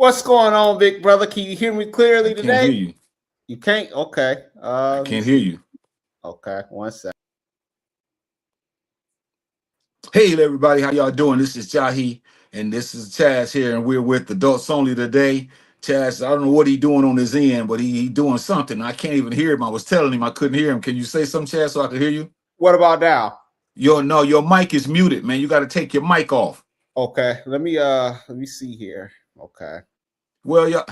What's going on, big brother? Can you hear me I clearly can't hear today? you. You can't? Okay. I Let me can't see. hear you. Okay, one sec. Hey, everybody, how y'all doing? This is Jahi, and this is Chazz here, and we're with Adults Only today. Chazz, I don't know what he doing on his end, but he doing something. I can't even hear him. I was telling him I couldn't hear him. Can you say something, Chazz, so I can hear you? What about now? Your mic is muted, man. You got to take your mic off. Okay, let me see here. Okay. Well, yeah.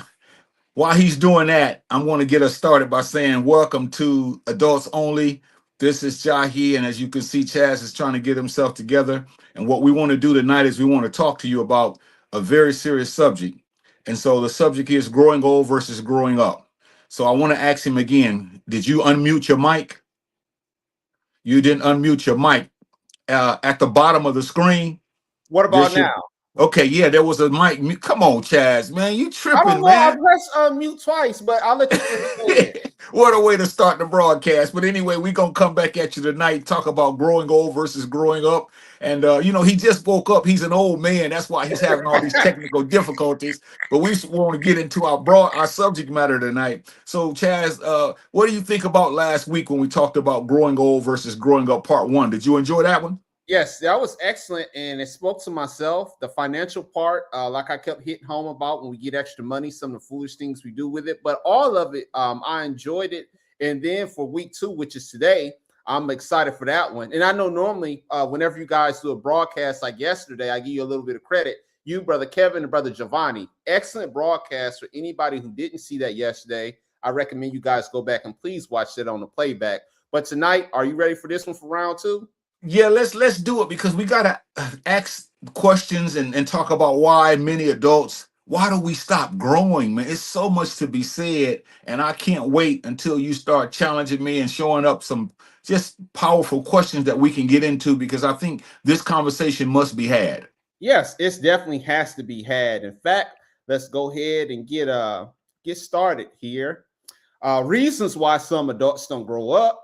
While he's doing that, I'm going to get us started by saying welcome to Adults Only. This is Jahi, and as you can see, Chazz is trying to get himself together. And what we want to do tonight is we want to talk to you about a very serious subject. And so the subject is growing old versus growing up. So I want to ask him again, did you unmute your mic? You didn't unmute your mic. At the bottom of the screen, What there about should, now? okay, yeah, there was a mic. Come on, Chazz, man, you I don't tripping, know. I man. pressed unmute twice, but I'll let you finish. Go ahead. What a way to start the broadcast. But anyway, we're going to come back at you tonight, talk about growing old versus growing up. And, he just woke up. He's an old man. That's why he's having all these technical difficulties. But we want to get into our subject matter tonight. So, Chazz, what do you think about last week when we talked about growing old versus growing up part one? Did you enjoy that one? Yes, that was excellent, and it spoke to myself. The financial part, like I kept hitting home about when we get extra money, some of the foolish things we do with it, but all of it, I enjoyed it. And then for week two, which is today, I'm excited for that one. And I know normally, whenever you guys do a broadcast like yesterday, I give you a little bit of credit. You, brother Kevin, and brother Giovanni, excellent broadcast. For anybody who didn't see that yesterday, I recommend you guys go back and please watch that on the playback. But tonight, are you ready for this one for round two? Yeah, let's do it because we gotta ask questions and talk about why many adults, why do we stop growing, man? It's so much to be said, and I can't wait until you start challenging me and showing up some just powerful questions that we can get into because I think this conversation must be had. Yes, it definitely has to be had. In fact, let's go ahead and get started here. Reasons why some adults don't grow up.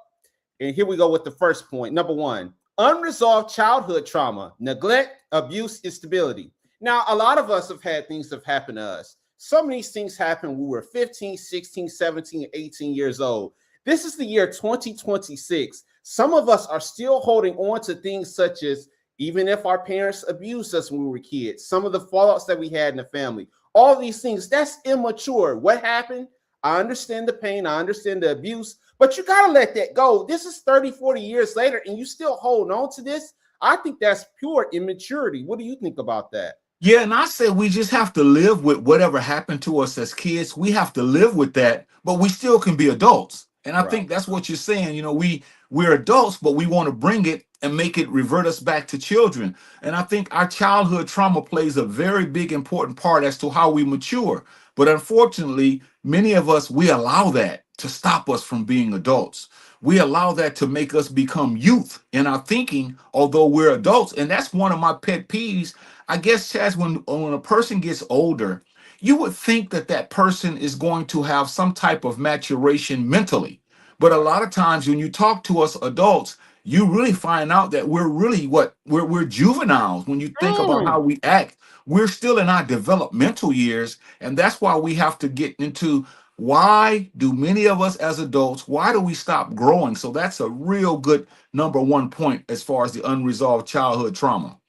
And here we go with the first point. Number one, unresolved childhood trauma, neglect, abuse, instability. Now, a lot of us have had things that have happened to us. Some of these things happened when we were 15, 16, 17, 18 years old. This is the year 2026. Some of us are still holding on to things such as even if our parents abused us when we were kids, some of the fallouts that we had in the family, all these things, that's immature. What happened? I understand the pain, I understand the abuse, but you got to let that go. This is 30, 40 years later, and you still hold on to this. I think that's pure immaturity. What do you think about that? Yeah, and I said we just have to live with whatever happened to us as kids. We have to live with that, but we still can be adults. And I Right. think that's what you're saying. We're adults, but we want to bring it and make it revert us back to children. And I think our childhood trauma plays a very big important part as to how we mature. But unfortunately, many of us we allow that to stop us from being adults. We allow that to make us become youth in our thinking, although we're adults. And that's one of my pet peeves. I guess, Chaz, when a person gets older, you would think that that person is going to have some type of maturation mentally. But a lot of times when you talk to us adults, you really find out that we're really we're juveniles. When you think about how Mm. we act, we're still in our developmental years. And that's why we have to get into why do many of us as adults, why do we stop growing? So that's a real good number one point as far as the unresolved childhood trauma.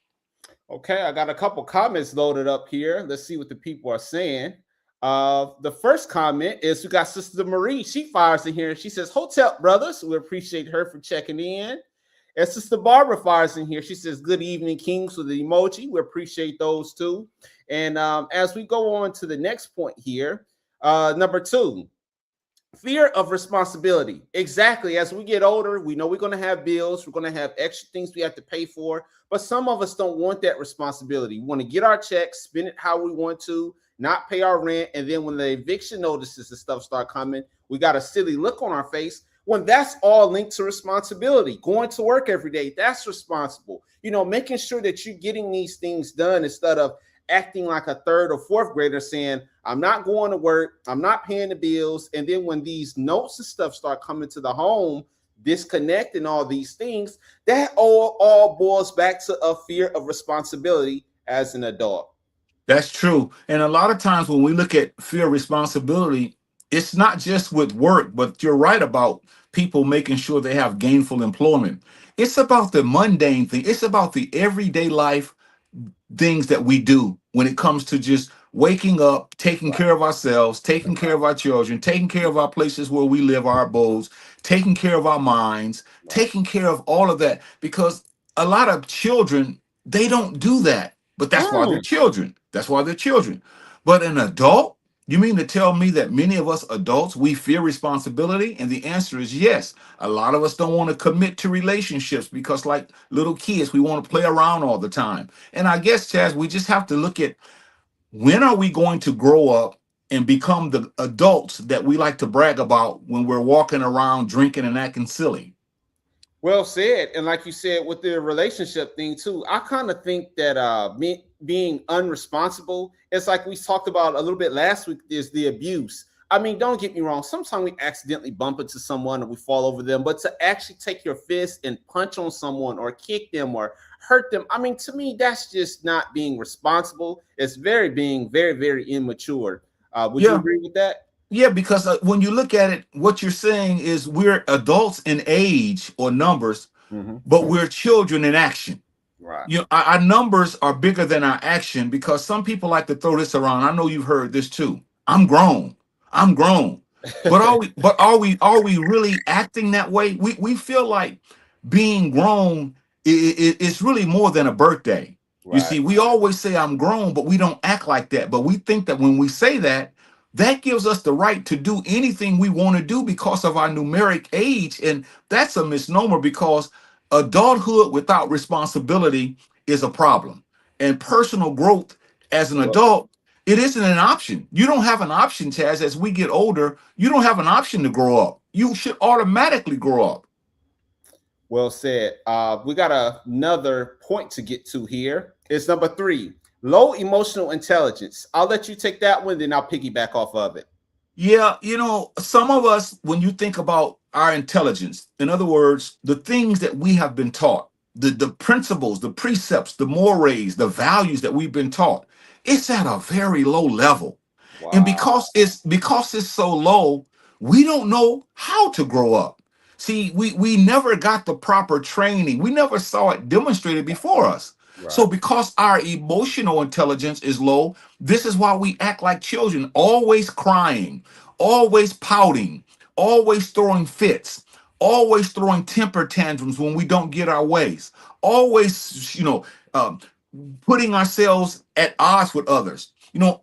Okay, I got a couple comments loaded up here. Let's see what the people are saying. The first comment is we got Sister Marie. She fires in here. She says, Hotel brothers. We appreciate her for checking in. And Sister Barbara fires in here. She says, Good evening, Kings, with the emoji. We appreciate those too. And as we go on to the next point here, number two, fear of responsibility. Exactly. As we get older, we know we're going to have bills. We're going to have extra things we have to pay for. But some of us don't want that responsibility. We want to get our checks, spend it how we want to, not pay our rent. And then when the eviction notices and stuff start coming, we got a silly look on our face. When that's all linked to responsibility, going to work every day, that's responsible. Making sure that you're getting these things done instead of acting like a third or fourth grader saying, I'm not going to work, I'm not paying the bills. And then when these notes and stuff start coming to the home, disconnecting all these things, that all boils back to a fear of responsibility as an adult. That's true. And a lot of times when we look at fear responsibility, it's not just with work, but you're right about people making sure they have gainful employment. It's about the mundane thing. It's about the everyday life things that we do when it comes to just waking up, taking Right. care of ourselves, taking care of our children, taking care of our places where we live, our abodes, taking care of our minds, Right. taking care of all of that. Because a lot of children, they don't do that. But that's why they're Mm. children. That's why they're children. But an adult, you mean to tell me that many of us adults, we fear responsibility? And the answer is yes. A lot of us don't want to commit to relationships because, like little kids, we want to play around all the time. And I guess, Chaz, we just have to look at when are we going to grow up and become the adults that we like to brag about when we're walking around drinking and acting silly? Well said. And like you said with the relationship thing too, I kind of think that being unresponsible, it's like we talked about a little bit last week, is the abuse. I mean, don't get me wrong. Sometimes we accidentally bump into someone or we fall over them, but to actually take your fist and punch on someone or kick them or hurt them, I mean, to me, that's just not being responsible. It's being very, very immature. Would you Yeah. agree with that? Yeah, because when you look at it, what you're saying is we're adults in age or numbers, Hmm. but we're children in action. Right. You know, our numbers are bigger than our action because some people like to throw this around. I know you've heard this too. I'm grown. I'm grown. But are we really acting that way? We feel like being grown is really more than a birthday. You Right. see, we always say I'm grown, but we don't act like that. But we think that when we say that, that gives us the right to do anything we want to do because of our numeric age. And that's a misnomer because adulthood without responsibility is a problem. And personal growth as an Well, adult, it isn't an option. You don't have an option, Chaz. As we get older, you don't have an option to grow up. You should automatically grow up. well said. We got another point to get to here. It's number three, low emotional intelligence. I'll let you take that one, then I'll piggyback off of it. Yeah, some of us, when you think about our intelligence, in other words, the things that we have been taught, the principles, the precepts, the mores, the values that we've been taught, it's at a very low level. And Wow. because it's so low, we don't know how to grow up. See, we never got the proper training. We never saw it demonstrated before us. So Right. because our emotional intelligence is low, this is why we act like children, always crying, always pouting, always throwing fits, always throwing temper tantrums when we don't get our ways, always, um, putting ourselves at odds with others,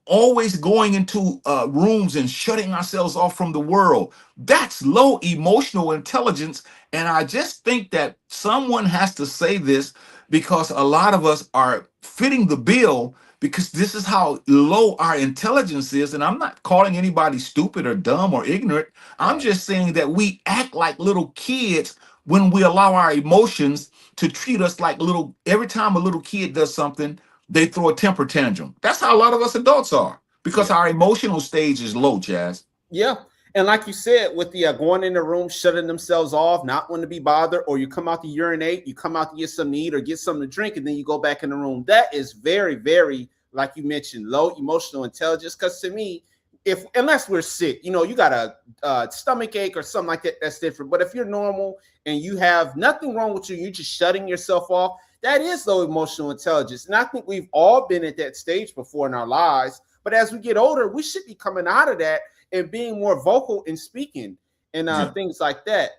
always going into rooms and shutting ourselves off from the world. That's low emotional intelligence. And I just think that someone has to say this because a lot of us are fitting the bill because this is how low our intelligence is. And I'm not calling anybody stupid or dumb or ignorant. I'm Right. just saying that we act like little kids when we allow our emotions to treat us like little. Every time a little kid does something, they throw a temper tantrum. That's how a lot of us adults are because Yeah. our emotional stage is low, Jazz. Yeah. And like you said, with the going in the room, shutting themselves off, not wanting to be bothered, or you come out to urinate, you come out to get some to eat or get something to drink, and then you go back in the room. That is very, very, like you mentioned, low emotional intelligence. Because to me, if unless we're sick, you got a stomach ache or something like that, that's different. But if you're normal and you have nothing wrong with you, you're just shutting yourself off. That is low emotional intelligence. And I think we've all been at that stage before in our lives. But as we get older, we should be coming out of that and being more vocal in speaking and Yeah, things like that.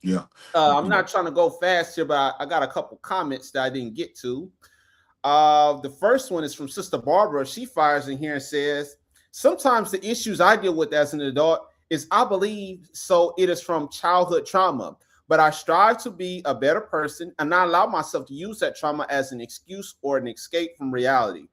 yeah, I'm yeah. not trying to go fast here, but I got a couple comments that I didn't get to. The first one is from Sister Barbara. She fires in here and says, sometimes the issues I deal with as an adult is I believe so it is from childhood trauma, but I strive to be a better person and not allow myself to use that trauma as an excuse or an escape from reality.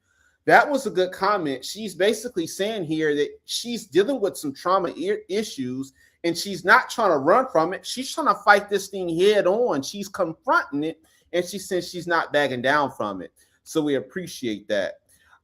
That was a good comment. She's basically saying here that she's dealing with some trauma issues and she's not trying to run from it. She's trying to fight this thing head on. She's confronting it and she says she's not backing down from it. So we appreciate that.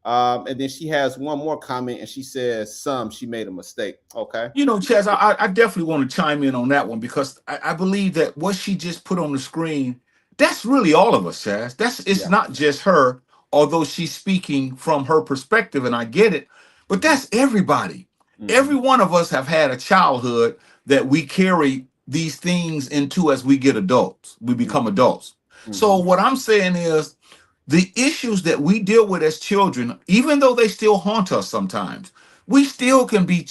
And then she has one more comment and she says, she made a mistake. Okay. Chaz, I definitely want to chime in on that one because I believe that what she just put on the screen, that's really all of us, Chaz. It's Yeah. not just her. although she's speaking from her perspective, and I get it. But that's everybody. Every Mhm. one of us have had a childhood that we carry these things into as we get adults, we become Mhm. adults. So Mhm. what I'm saying is the issues that we deal with as children, even though they still haunt us sometimes, we still can be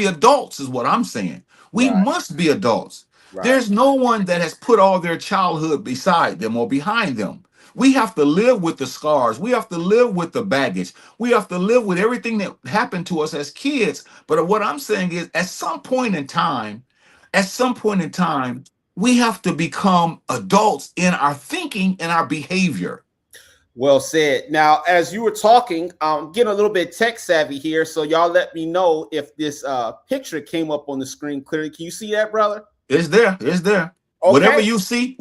adults, is what I'm saying. We Right. must be adults. Right. There's no one that has put all their childhood beside them or behind them. We have to live with the scars. We have to live with the baggage. We have to live with everything that happened to us as kids. But what I'm saying is, at some point in time, we have to become adults in our thinking and our behavior. Well said. Now, as you were talking, I'm getting a little bit tech savvy here, so y'all let me know if this picture came up on the screen clearly. Can you see that, brother? It's there. It's there. Okay. Whatever you see,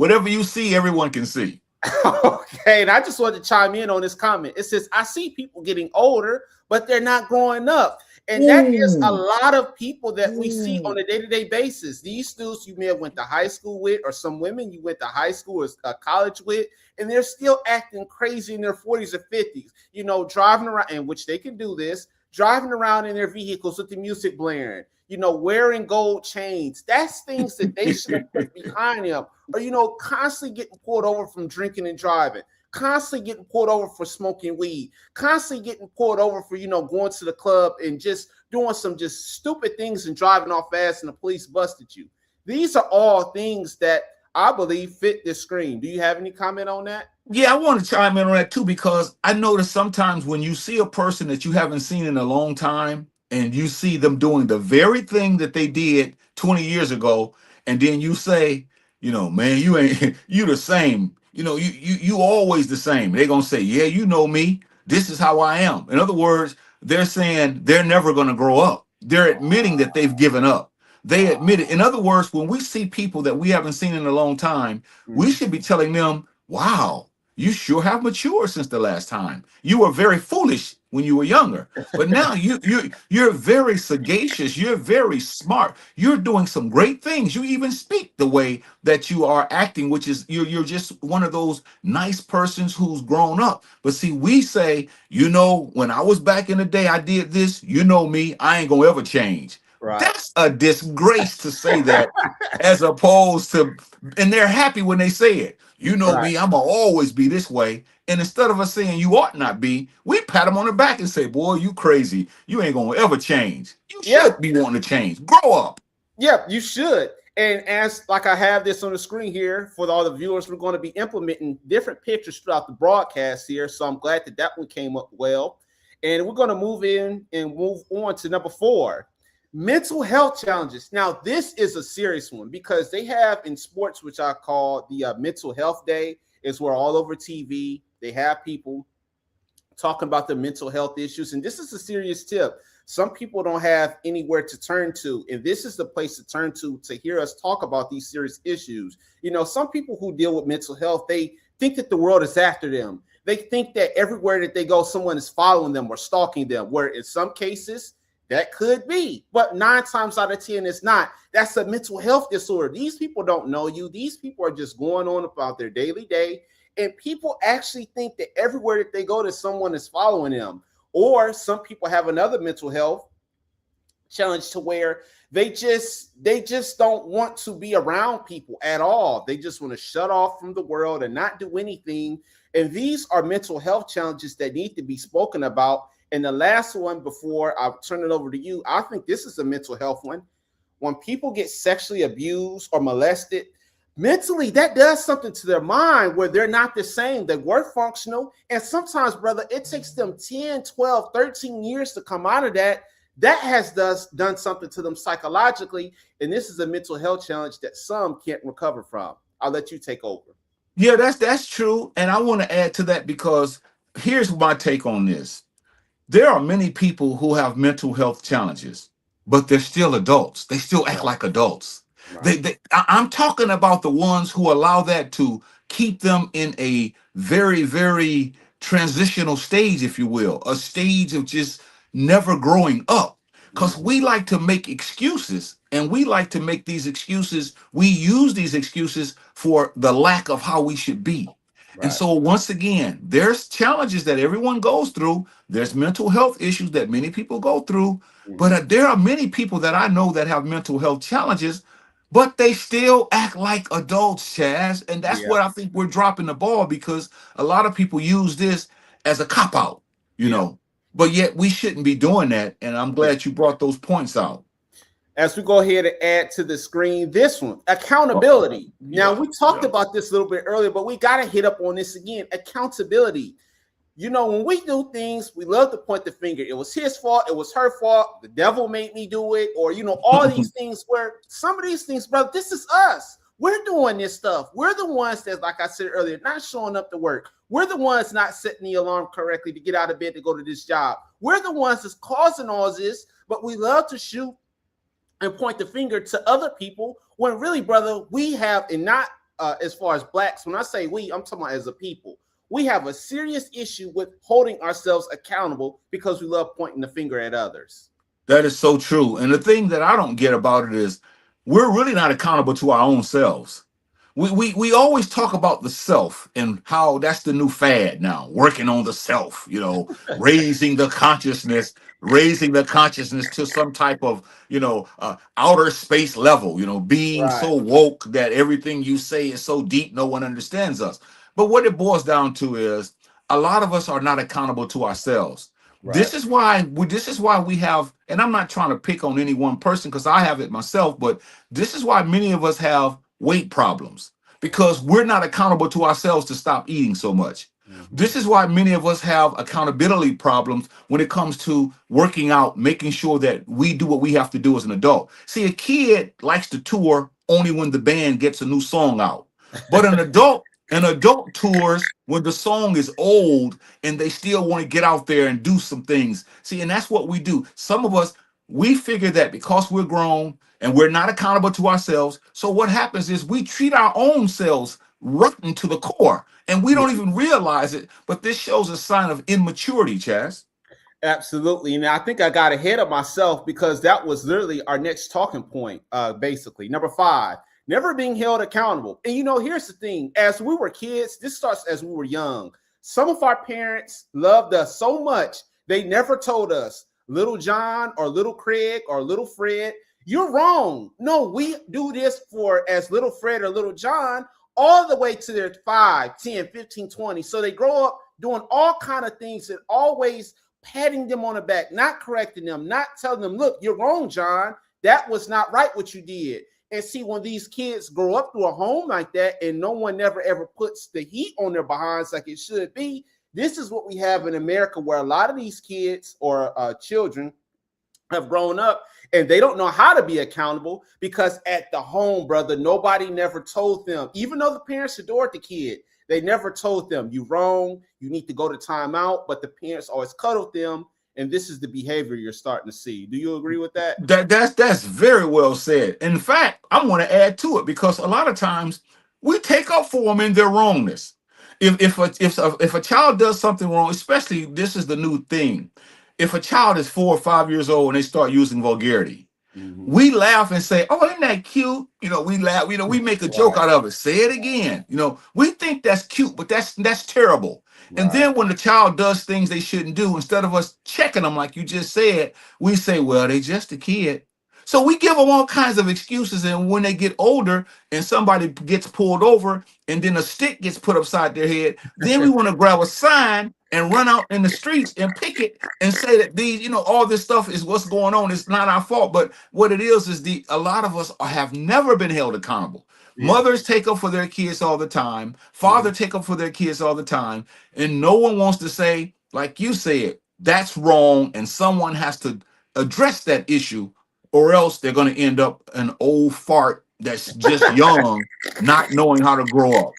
everyone can see. Okay, and I just wanted to chime in on this comment. It says, I see people getting older, but they're not growing up. And that is a Ooh, lot of people that we see ooh. on a day-to-day basis. These students you may have went to high school with, or some women you went to high school or college with, and they're still acting crazy in their 40s or 50s, driving around, in which they can do this, driving around in their vehicles with the music blaring, wearing gold chains. That's things that they should have put behind them, or constantly getting pulled over from drinking and driving, constantly getting pulled over for smoking weed, constantly getting pulled over for going to the club and just doing some just stupid things and driving off fast and the police busted you. These are all things that I believe fit this screen. Do you have any comment on that? Yeah, I want to chime in on that too, because I notice sometimes when you see a person that you haven't seen in a long time and you see them doing the very thing that they did 20 years ago, and then you say, man, you ain't you the same. You always the same. They're gonna say, yeah, you know me. This is how I am. In other words, they're saying they're never gonna grow up. They're admitting that they've given up. They admit it. In other words, when we see people that we haven't seen in a long time, we Mhm. should be telling them, wow, you sure have matured since the last time. You were very foolish when you were younger, but now you're very sagacious. You're very smart. You're doing some great things. You even speak the way that you are acting, which is you're just one of those nice persons who's grown up. But see, we say, when I was back in the day, I did this. You know me. I ain't gonna ever change. Right. That's a disgrace to say that, as opposed to, and they're happy when they say it. You know Right. me, I'm gonna always be this way. And instead of us saying you ought not be, we pat them on the back and say, boy, you crazy. You ain't gonna ever change. You Yeah. should be wanting to change. Grow up. Yeah, you should. And as like I have this on the screen here for all the viewers, we're going to be implementing different pictures throughout the broadcast here. So I'm glad that that one came up well. And we're going to move in and move on to number 4, mental health challenges. Now, this is a serious one because they have in sports, which I call the mental health day, is where all over TV they have people talking about their mental health issues. And this is a serious tip. Some people don't have anywhere to turn to, and this is the place to turn to hear us talk about these serious issues. Some people who deal with mental health, they think that the world is after them. They think that everywhere that they go, someone is following them or stalking them, where in some cases, that could be, but 9 times out of 10, it's not. That's a mental health disorder. These people don't know you. These people are just going on about their daily day. And people actually think that everywhere that they go, that someone is following them. Or some people have another mental health challenge to where they just don't want to be around people at all. They just want to shut off from the world and not do anything. And these are mental health challenges that need to be spoken about. And the last one, before I turn it over to you, I think this is a mental health one. When people get sexually abused or molested, mentally that does something to their mind where they're not the same. They were functional, and sometimes, brother, it takes them 10, 12, 13 years to come out of that. That has done something to them psychologically, and this is a mental health challenge that some can't recover from. I'll let you take over. Yeah, that's true. And I want to add to that, because here's my take on this. There are many people who have mental health challenges, but they're still adults. They still act Right. like adults. Right. I'm talking about the ones who allow that to keep them in a very, very transitional stage, if you will, a stage of just never growing up. Because Mhm. we like to make excuses, and we like to make these excuses. We use these excuses for the lack of how we should be. And Right. so once again, there's challenges that everyone goes through. There's mental health issues that many people go through. But Mhm. there are many people that I know that have mental health challenges, but they still act like adults, Chaz. And that's Yeah. what I think we're dropping the ball, because a lot of people use this as a cop out, you Yeah. know. But yet we shouldn't be doing that. And I'm Yeah. glad you brought those points out. As we go ahead and add to the screen, this one, Uh-oh. accountability. Now, Yeah. we talked Yeah. about this a little bit earlier, but we got to hit up on this again. Accountability. You know, when we do things, we love to point the finger. It was his fault. It was her fault. The devil made me do it. Or, you know, all these things where some of these things, brother, this is us. We're doing this stuff. We're the ones that, like I said earlier, not showing up to work. We're the ones not setting the alarm correctly to get out of bed to go to this job. We're the ones that's causing all this, but we love to shoot and point the finger to other people when really, brother, we have, and not as far as blacks, when I say we, I'm talking about as a people, we have a serious issue with holding ourselves accountable because we love pointing the finger at others. That is so true. And the thing that I don't get about it is we're really not accountable to our own selves. We always talk about the self and how that's the new fad now, working on the self, raising the consciousness to some type of, outer space level, being Right, so woke that everything you say is so deep, no one understands us. But what it boils down to is a lot of us are not accountable to ourselves. right. This is why we have, and I'm not trying to pick on any one person because I have it myself, but this is why many of us have weight problems, because we're not accountable to ourselves to stop eating so much. Mhm. This is why many of us have accountability problems when it comes to working out, making sure that we do what we have to do as an adult. See, a kid likes to tour only when the band gets a new song out. But an adult tours when the song is old and they still want to get out there and do some things. See, and that's what we do. Some of us, we figure that because we're grown and we're not accountable to ourselves, so what happens is we treat our own selves rotten to the core and we Yeah, don't even realize it. But this shows a sign of immaturity, Chaz. absolutely. And I think I got ahead of myself because that was literally our next talking point, basically. Number 5, never being held accountable. And you know, here's the thing, as we were kids, this starts as we were young. Some of our parents loved us so much, they never told us, little John or little Craig or little Fred, you're wrong. No, we do this for as little Fred or little John all the way to their 5, 10, 15, 20. So they grow up doing all kind of things and always patting them on the back, not correcting them, not telling them, look, you're wrong, John. That was not right what you did. And see, when these kids grow up through a home like that and no one never ever puts the heat on their behinds like it should be, this is what we have in America, where a lot of these kids or children have grown up and they don't know how to be accountable because at the home, brother, nobody never told them, even though the parents adored the kid, they never told them, you wrong, you need to go to timeout, but the parents always cuddled them. And this is the behavior you're starting to see. Do you agree with that? That's very well said. In fact, I want to add to it because a lot of times we take up for them in their wrongness. If a child does something wrong, especially this is the new thing. If a child is 4 or 5 years old and they start using vulgarity, Mm-hmm. we laugh and say, "Oh, isn't that cute?" We laugh. We make a joke Right, out of it. Say it again. We think that's cute, but that's terrible. And right. then when the child does things they shouldn't do, instead of us checking them like you just said, we say, "Well, they just a kid." So we give them all kinds of excuses, and when they get older and somebody gets pulled over and then a stick gets put upside their head, then we want to grab a sign and run out in the streets and picket and say that all this stuff is what's going on. It's not our fault. But what it is a lot of us have never been held accountable. Yeah. Mothers take up for their kids all the time. Mhm. Father take up for their kids all the time. And no one wants to say, like you said, that's wrong. And someone has to address that issue, or else they're going to end up an old fart that's just young, not knowing how to grow up.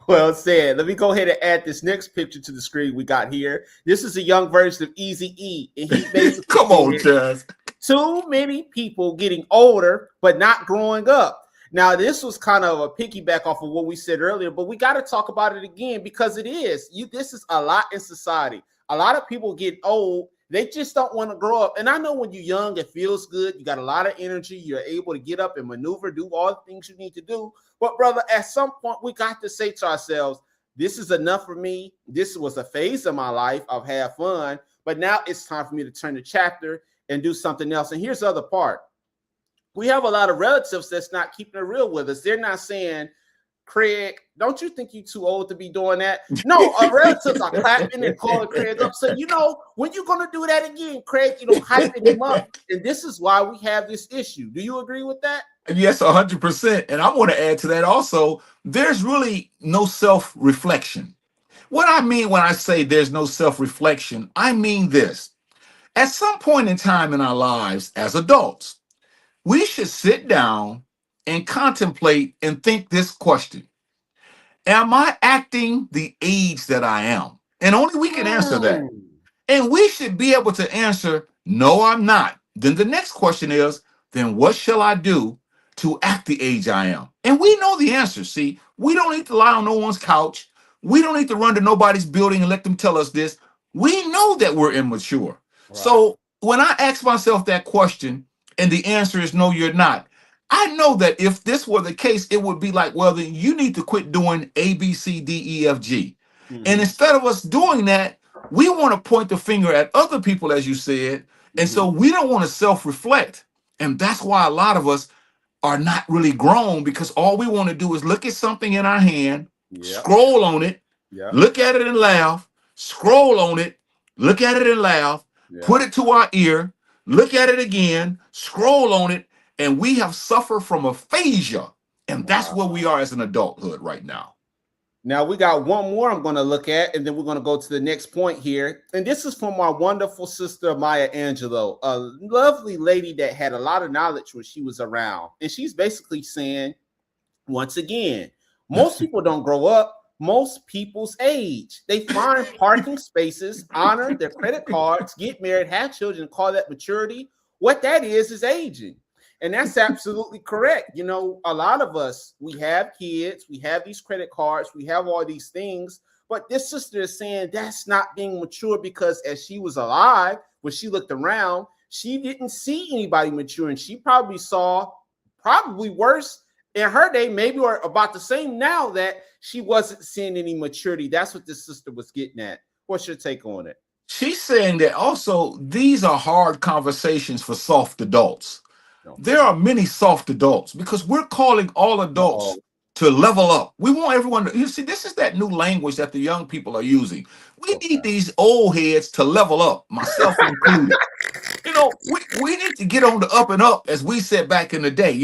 Well said. Let me go ahead and add this next picture to the screen we got here. This is a young version of Easy E. And he basically Come on, said, Chaz. too many people getting older, but not growing up. Now, this was kind of a piggyback off of what we said earlier, but we got to talk about it again because it is. This is a lot in society. A lot of people get old. They just don't want to grow up. And I know when you're young, it feels good. You got a lot of energy. You're able to get up and maneuver, do all the things you need to do. But, brother, at some point, we got to say to ourselves, This is enough for me. This was a phase of my life. I've had fun, but now it's time for me to turn the chapter and do something else. And here's the other part. We have a lot of relatives that's not keeping it real with us. They're not saying, Craig, don't you think you're too old to be doing that? No, our relatives are clapping and calling Craig up, saying, when you going to do that again, Craig, hyping him up. And this is why we have this issue. Do you agree with that? Yes, 100%. And I want to add to that also, there's really no self-reflection. What I mean when I say there's no self-reflection, I mean this. At some point in time in our lives as adults, we should sit down and contemplate and think this question. Am I acting the age that I am? And only we can answer that. And we should be able to answer, no, I'm not. Then the next question is, then what shall I do to act the age I am? And we know the answer. See, we don't need to lie on no one's couch. We don't need to run to nobody's building and let them tell us this. We know that we're immature. Right. So when I ask myself that question and the answer is no, you're not, I know that if this were the case, it would be like, well, then you need to quit doing A, B, C, D, E, F, G. Mm-hmm. And instead of us doing that, we want to point the finger at other people, as you said. And so we don't want to self-reflect. And that's why a lot of us are not really grown, because all we want to do is look at something in our hand, scroll on it, look at it and laugh, scroll on it, look at it and laugh, put it to our ear, look at it again, scroll on it. And we have suffered from aphasia. And that's where we are as an adulthood right now. Now, we got one more I'm going to look at, and then we're going to go to the next point here. And this is from our wonderful sister, Maya Angelou, a lovely lady that had a lot of knowledge when she was around. And she's basically saying, once again, most people don't grow up. Most people's age. They find parking spaces, honor their credit cards, get married, have children, and call that maturity. What that is aging. And that's absolutely correct. A lot of us, we have kids, we have these credit cards, we have all these things, but this sister is saying that's not being mature, because as she was alive, when she looked around, she didn't see anybody mature, and she probably saw worse in her day, maybe, or about the same now, that she wasn't seeing any maturity. That's what this sister was getting at. What's your take on it? She's saying that also these are hard conversations for soft adults. There are many soft adults, because we're calling all adults to level up. We want everyone to, this is that new language that the young people are using. We need these old heads to level up, myself included. We need to get on the up and up, as we said back in the day.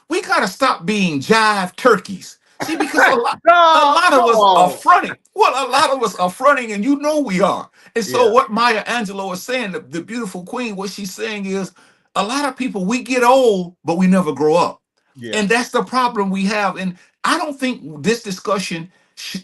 We got to stop being jive turkeys. See, because a lot of us are fronting. Well, a lot of us are fronting, and we are. And so what Maya Angelou is saying, the beautiful queen, what she's saying is, a lot of people, we get old, but we never grow up. Yeah. And that's the problem we have. And I don't think this discussion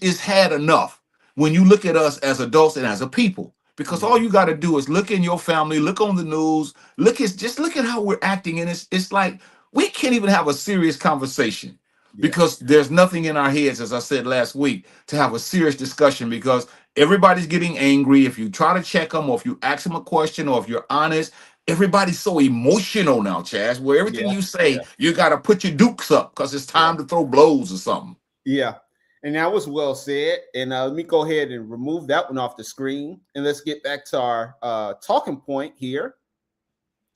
is had enough when you look at us as adults and as a people, because all you got to do is look in your family, look on the news, look at how we're acting. And it's like, we can't even have a serious conversation because there's nothing in our heads, as I said last week, to have a serious discussion, because everybody's getting angry. If you try to check them, or if you ask them a question, or if you're honest, everybody's so emotional now, Chazz, where everything you say, you got to put your dukes up because it's time to throw blows or something. Yeah. And that was well said. And let me go ahead and remove that one off the screen. And let's get back to our talking point here.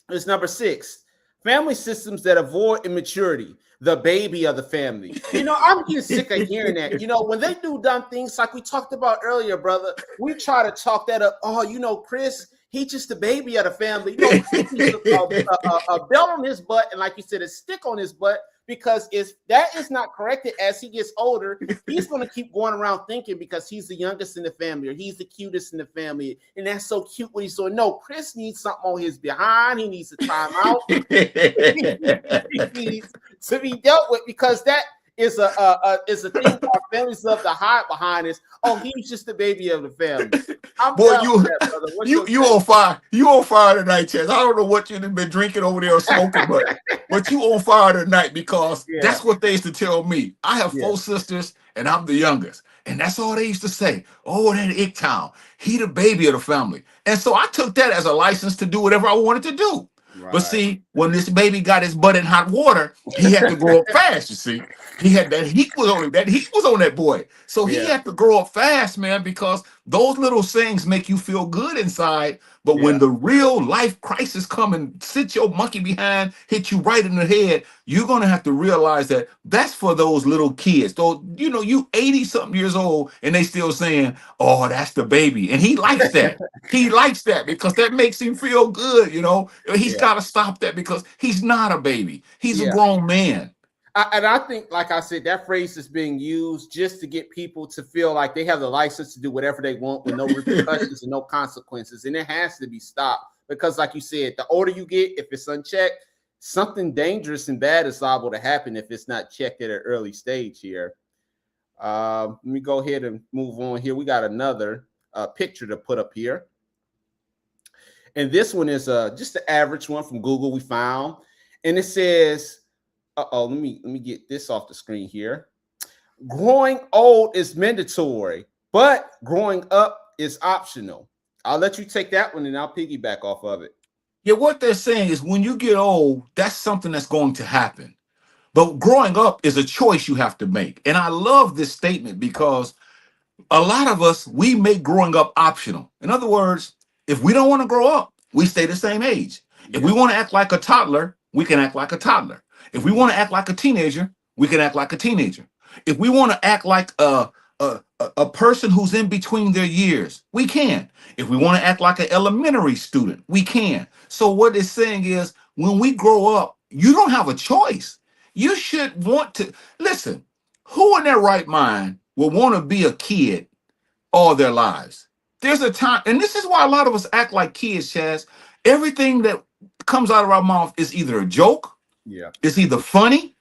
It's number 6. Family systems that avoid immaturity, the baby of the family. I'm getting sick of hearing that. When they do dumb things like we talked about earlier, brother, we try to talk that up. Oh, Chris, he's just the baby of the family. Chris needs a belt on his butt, and like you said, a stick on his butt, because if that is not corrected as he gets older, he's going to keep going around thinking because he's the youngest in the family, or he's the cutest in the family, and that's so cute what he's doing. No, Chris needs something on his behind. He needs a timeout. He needs to be dealt with, because that is a thing our families love to hide behind. Is he's just the baby of the family. Boy, you on fire. You on fire tonight, Chazz. I don't know what you've been drinking over there or smoking, but you on fire tonight, because that's what they used to tell me. I have 4 sisters, and I'm the youngest. And that's all they used to say. Oh, that Icktown. He the baby of the family. And so I took that as a license to do whatever I wanted to do. But Right. see, when this baby got his butt in hot water, he had to grow up fast. You see, he had that heat was on that boy, so he Yeah. had to grow up fast, man, because those little things make you feel good inside. But when Yeah. the real life crisis come and sit your monkey behind, hit you right in the head, you're gonna have to realize that that's for those little kids. Though you 80 something years old and they still saying, "Oh, that's the baby," and he likes that. He likes that because that makes him feel good. He's Yeah. got to stop that because he's not a baby. He's a Yeah. grown man. And I think, like I said, that phrase is being used just to get people to feel like they have the license to do whatever they want with no repercussions and no consequences. And it has to be stopped because, like you said, the older you get, if it's unchecked, something dangerous and bad is liable to happen if it's not checked at an early stage here. Let me go ahead and move on here. We got another picture to put up here. And this one is just the average one from Google we found. And it says, let me get this off the screen here. Growing old is mandatory, but growing up is optional. I'll let you take that one and I'll piggyback off of it. Yeah, what they're saying is when you get old, that's something that's going to happen. But growing up is a choice you have to make. And I love this statement because a lot of us, we make growing up optional. In other words, if we don't want to grow up, we stay the same age. If we Yeah. want to act like a toddler, we can act like a toddler. If we want to act like a teenager, we can act like a teenager. If we want to act like a person who's in between their years, we can. If we want to act like an elementary student, we can. So what it's saying is when we grow up, you don't have a choice. You should want to listen. Who in their right mind will want to be a kid all their lives? There's a time, and this is why a lot of us act like kids, Chaz. Everything that comes out of our mouth is either a joke, Yeah. it's either funny,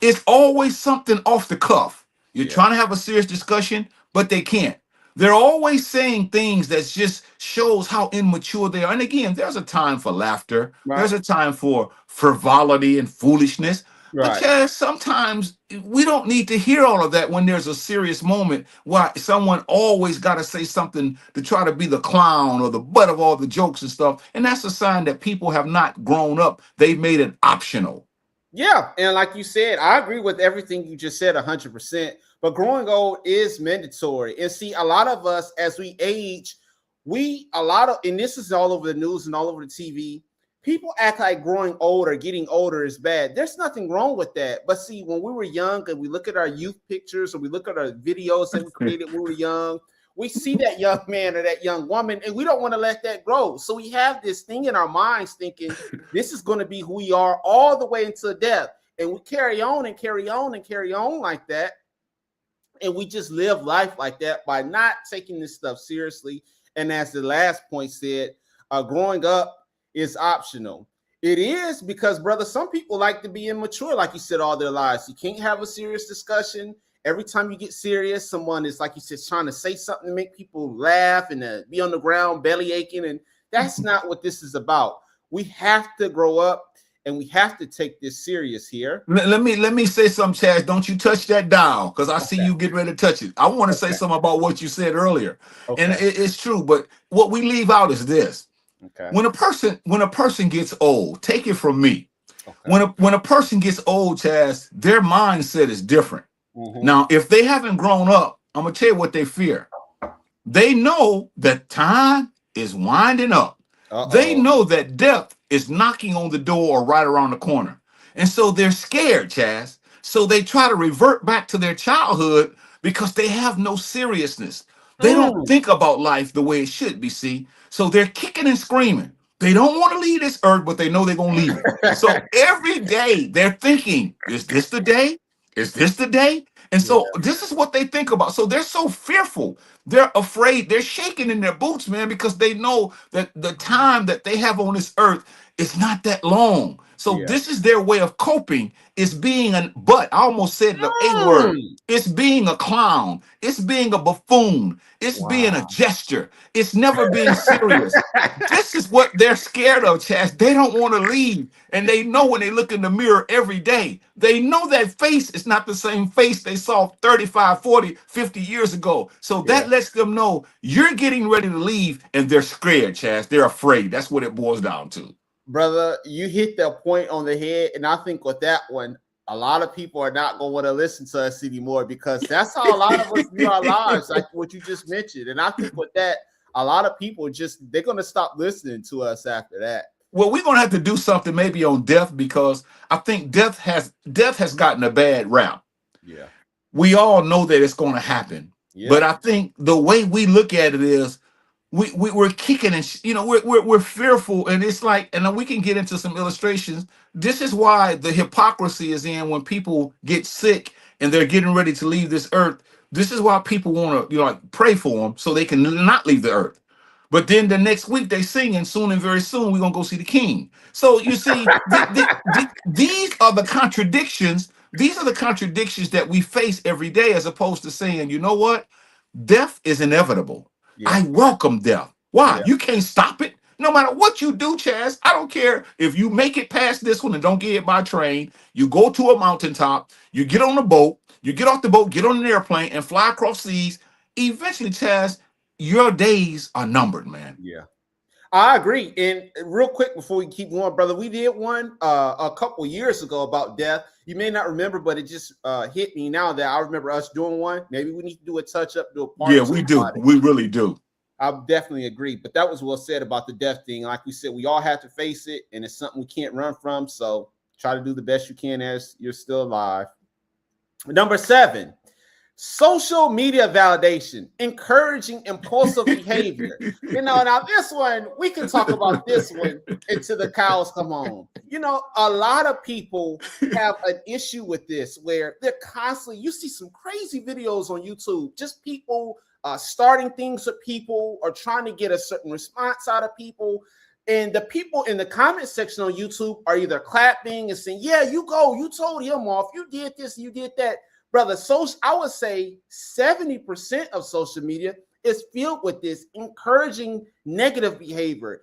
it's always something off the cuff. You're Yeah. trying to have a serious discussion, but they can't. They're always saying things that just shows how immature they are. And again, there's a time for laughter. Right. There's a time for frivolity and foolishness. But Right. yeah, sometimes we don't need to hear all of that when there's a serious moment why someone always got to say something to try to be the clown or the butt of all the jokes and stuff. And that's a sign that people have not grown up. They've made it optional. Yeah, and like you said, I agree with everything you just said 100%. But growing old is mandatory. And see, a lot of us, as we age, and this is all over the news and all over the TV, people act like growing old or getting older is bad. There's nothing wrong with that. But see, when we were young and we look at our youth pictures or we look at our videos that we created when we were young, we see that young man or that young woman, and we don't want to let that grow. So we have this thing in our minds thinking this is going to be who we are all the way until death. And we carry on and carry on and carry on like that. And we just live life like that by not taking this stuff seriously. And as the last point said, growing up is optional. It is because, brother, some people like to be immature, like you said, all their lives. You can't have a serious discussion. Every time you get serious, someone is, like you said, trying to say something to make people laugh and be on the ground belly aching. And that's not what this is about. We have to grow up and we have to take this serious here. Let me say something, Chaz. Don't you touch that dial because I see Okay. you getting ready to touch it. I want to say Okay. something about what you said earlier, and Okay. it's true. But what we leave out is this: Okay. when a person gets old, take it from me. Okay. When a person gets old, Chaz, their mindset is different. Mm-hmm. Now, if they haven't grown up, I'm gonna tell you what they fear. They know that time is winding up. They Uh-oh. know that death is knocking on the door or right around the corner. And so they're scared, Chaz. So they try to revert back to their childhood because they have no seriousness. They don't Mm. think about life the way it should be, see? So they're kicking and screaming. They don't want to leave this earth, but they know they're going to leave it. So every day they're thinking, is this the day? Is this the day? And Yeah. so this is what they think about. So they're so fearful. They're afraid. They're shaking in their boots, man, because they know that the time that they have on this earth is not that long. So Yeah. this is their way of coping. Is being an but I almost said the A word. Mm. It's being a clown. It's being a buffoon. It's being a Wow. gesture. It's never being serious. This is what they're scared of, Chaz. They don't want to leave. And they know when they look in the mirror every day, they know that face is not the same face they saw 35, 40, 50 years ago. So Yeah. that lets them know you're getting ready to leave and they're scared, Chaz. They're afraid. That's what it boils down to. brother, you hit the point on the head, and I think with that one, a lot of people are not going to want to listen to us anymore because that's how a lot of us view our lives, like what you just mentioned. And I think with that, a lot of people just they're going to stop listening to us after that. Well, we're gonna have to do something maybe on death because I think death has gotten a bad rap. Yeah, We all know that it's going to happen, but yeah, I think the way we look at it is we're kicking and we're fearful, and it's like, and then we can get into some illustrations. This is why the hypocrisy is in when people get sick and they're getting ready to leave this earth. This is why people want to like pray for them so they can not leave the earth. But then the next week they sing, and soon and very soon we're gonna go see the king. So you see, these are the contradictions. These are the contradictions that we face every day, as opposed to saying, you know what, death is inevitable. yeah, I welcome death. Why? yeah, You can't stop it. No matter what you do, Chaz, I don't care if you make it past this one and don't get hit by a train. You go to a mountaintop, you get on a boat, you get off the boat, get on an airplane, and fly across seas. Eventually, Chaz, your days are numbered, man. yeah. I agree. And real quick before we keep going, brother, we did one a couple years ago about death. You may not remember, but it just hit me now that I remember us doing one. Maybe we need to do a touch up, do a Yeah, part we two do. about it. We really do. I definitely agree. But that was well said about the death thing. Like we said, we all have to face it, and it's something we can't run from. So try to do the best you can as you're still alive. Number 7, social media validation, encouraging impulsive behavior. Now this one, we can talk about this one until the cows come home. A lot of people have an issue with this where they're constantly, you see some crazy videos on YouTube, just people starting things with people or trying to get a certain response out of people. And the people in the comment section on YouTube are either clapping and saying, yeah, you go, you told him off, you did this, you did that. Brother, I would say 70% of social media is filled with this encouraging negative behavior.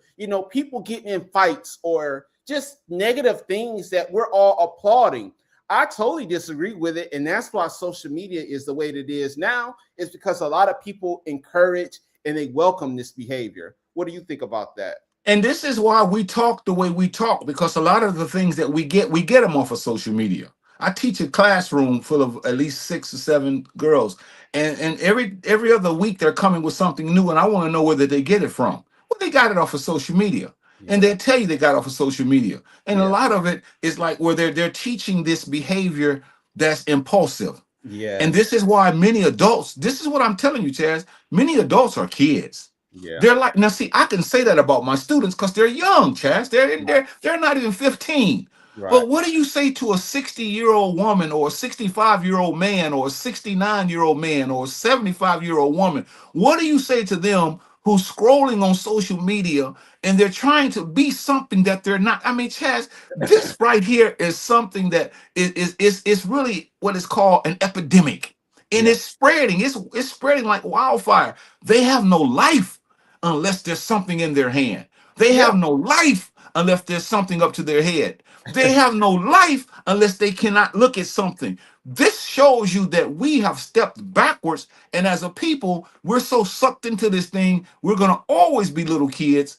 People getting in fights or just negative things that we're all applauding. I totally disagree with it. And that's why social media is the way that it is now, is because a lot of people encourage and they welcome this behavior. What do you think about that? And this is why we talk the way we talk, because a lot of the things that we get them off of social media. I teach a classroom full of at least 6 or 7 girls, and every other week they're coming with something new, and I want to know where they get it from. Well, they got it off of social media, and Yeah. they'll tell you they got it off of social media, and a Yeah. lot of it is like where they're teaching this behavior that's impulsive. And Yes. this is why many adults, this is what I'm telling you, Chaz, many adults are kids. Yeah. They're like, now see, I can say that about my students because they're young, Chaz. They're not even 15. Right. But what do you say to a 60-year-old woman or a 65-year-old man or a 69-year-old man or a 75-year-old woman? What do you say to them who's scrolling on social media and they're trying to be something that they're not? I mean, Chaz, this right here is something that is really what is called an epidemic. And Yeah. it's spreading. It's spreading like wildfire. They have no life unless there's something in their hand. They Yeah. have no life unless there's something up to their head. They have no life unless they cannot look at something. This shows you that we have stepped backwards. And as a people, we're so sucked into this thing, we're going to always be little kids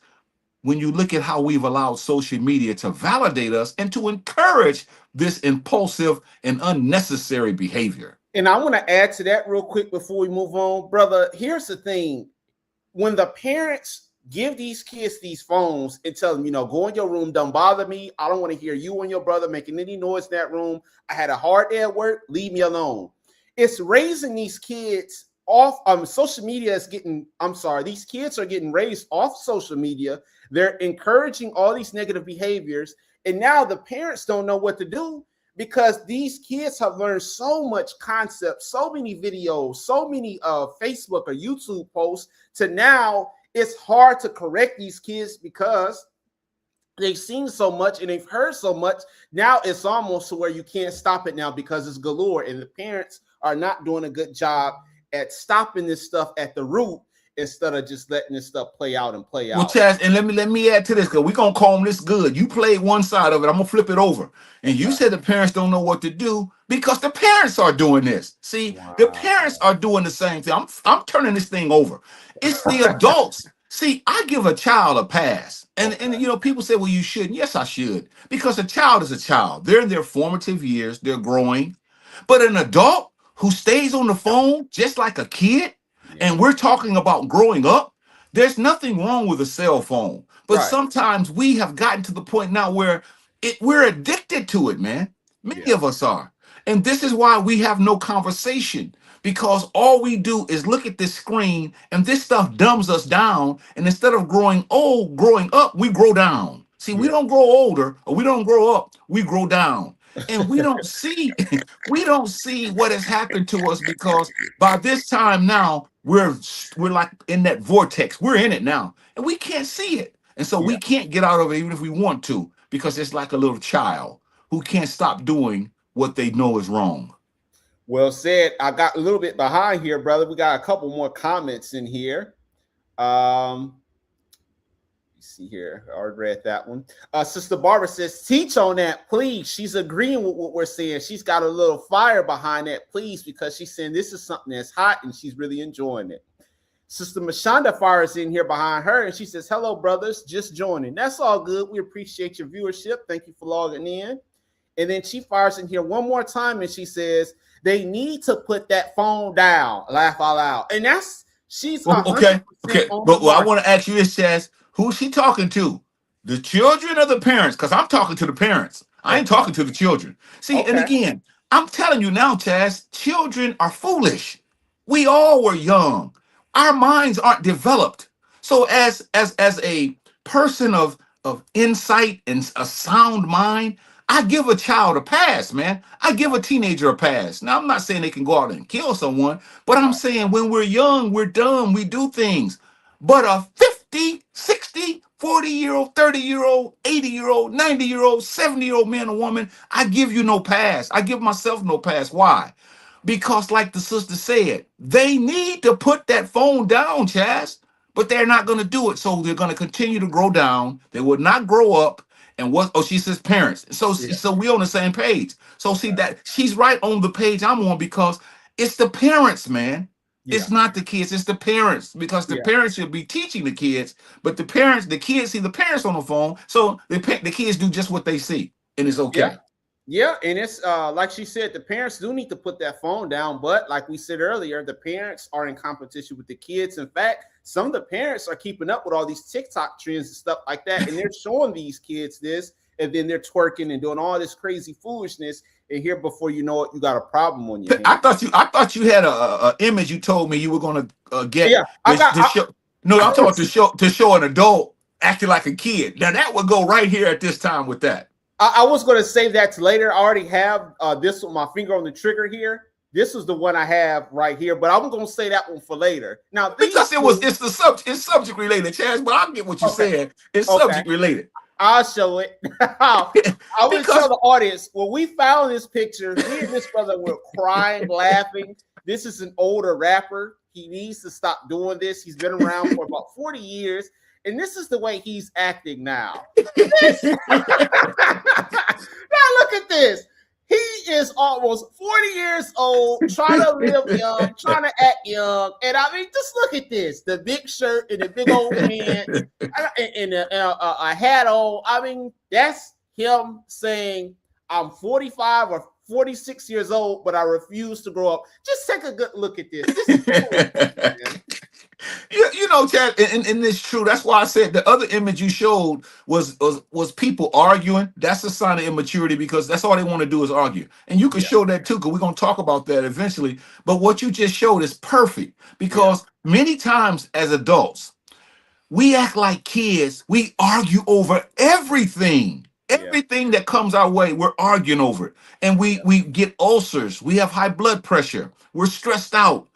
when you look at how we've allowed social media to validate us and to encourage this impulsive and unnecessary behavior. And I want to add to that real quick before we move on. Brother, here's the thing. When the parents give these kids these phones and tell them, go in your room, don't bother me. I don't want to hear you and your brother making any noise in that room. I had a hard day at work. Leave me alone. It's raising these kids off. Social media is getting, these kids are getting raised off social media. They're encouraging all these negative behaviors. And now the parents don't know what to do because these kids have learned so much concept, so many videos, so many Facebook or YouTube posts to now it's hard to correct these kids because they've seen so much and they've heard so much. Now it's almost to where you can't stop it now because it's galore and the parents are not doing a good job at stopping this stuff at the root instead of just letting this stuff play out and play out. Well, Chaz, and let me add to this because we're gonna comb this good. You played one side of it. I'm gonna flip it over. And you said the parents don't know what to do because the parents are doing this. See, the parents are doing the same thing. I'm turning this thing over. It's the adults See, I give a child a pass. And Okay. you know, people say, well, you shouldn't. Yes, I should. Because a child is a child. They're in their formative years, they're growing. But an adult who stays on the phone just like a kid, Yeah. and we're talking about growing up, there's nothing wrong with a cell phone. But Right. sometimes we have gotten to the point now where we're addicted to it, man. Many Yeah. of us are. And this is why we have no conversation, because all we do is look at this screen and this stuff dumbs us down. And instead of growing old, growing up, we grow down. See, we Yeah. don't grow older or we don't grow up, we grow down. And we don't see we don't see what has happened to us, because by this time now we're like in that vortex. We're in it now and we can't see it. And so Yeah. we can't get out of it even if we want to, because it's like a little child who can't stop doing what they know is wrong. Well said. I got a little bit behind here, brother. We got a couple more comments in here. See here. I already read that one. Sister Barbara says, teach on that, please. She's agreeing with what we're saying. She's got a little fire behind that, please, because she's saying this is something that's hot and she's really enjoying it. Sister Mashonda fires in here behind her and she says, hello, brothers, just joining. That's all good. We appreciate your viewership. Thank you for logging in. And then she fires in here one more time and she says, they need to put that phone down. Laugh out loud. And that's, she's Okay, 100% okay. on the But I mark. want to ask you this, Chaz. Who's she talking to? The children or the parents? Because I'm talking to the parents. I ain't Okay. talking to the children. See, and Okay. again, I'm telling you now, Chaz, children are foolish. We all were young. Our minds aren't developed. So as a person of insight and a sound mind, I give a child a pass, man. I give a teenager a pass. Now, I'm not saying they can go out and kill someone, but I'm Right. saying when we're young, we're dumb, we do things. But a 50, 60, 40-year old, 30-year old, 80-year old, 90-year old, 70-year old man or woman, I give you no pass. I give myself no pass. Why? Because, like the sister said, they need to put that phone down, Chaz, but they're not going to do it. So they're going to continue to grow down. They will not grow up. And what? Oh, she says parents. Yeah. So we on the same page. So see that she's right on the page I'm on, because it's the parents, man. Yeah. It's not the kids, it's the parents, because the Yeah. parents should be teaching the kids, but the kids see the parents on the phone, so the kids do just what they see, and it's Yeah. okay. Yeah, and it's like she said, the parents do need to put that phone down. But like we said earlier, the parents are in competition with the kids. In fact, some of the parents are keeping up with all these TikTok trends and stuff like that, and they're showing these kids this, and then they're twerking and doing all this crazy foolishness. And here, before you know it, you got a problem on your I hands. thought you had a image you told me you were going to get Yeah, I got. to show. No, I'm I talking about was to show an adult acting like a kid. Now that would go right here at this time with that. I was going to save that to later. I already have this with my finger on the trigger here. This is the one I have right here, but I'm going to say that one for later. Now these Because two, it's subject related, Chaz, but I get what you're okay, saying. It's okay. subject related. I'll show it. I will tell Because the audience when we found this picture, me and this brother were crying, laughing. This is an older rapper. He needs to stop doing this. He's been around for about 40 years, and this is the way he's acting now. This, now look at this. He is almost 40 years old, trying to live young, trying to act young. And I mean, just look at this. The big shirt and the big old pants and a hat on. I mean, that's him saying, I'm 45 or 46 years old, but I refuse to grow up. Just take a good look at this. This is cool, you know, Chad, and it's true. That's why I said the other image you showed was people arguing. That's a sign of immaturity, because that's all they want to do is argue. And you can yeah, show that too, because we're gonna talk about that eventually. But what you just showed is perfect, yeah, because many times as adults, we act like kids. We argue over everything. yeah, Everything that comes our way, we're arguing over it. And we get ulcers. We have high blood pressure. We're stressed out.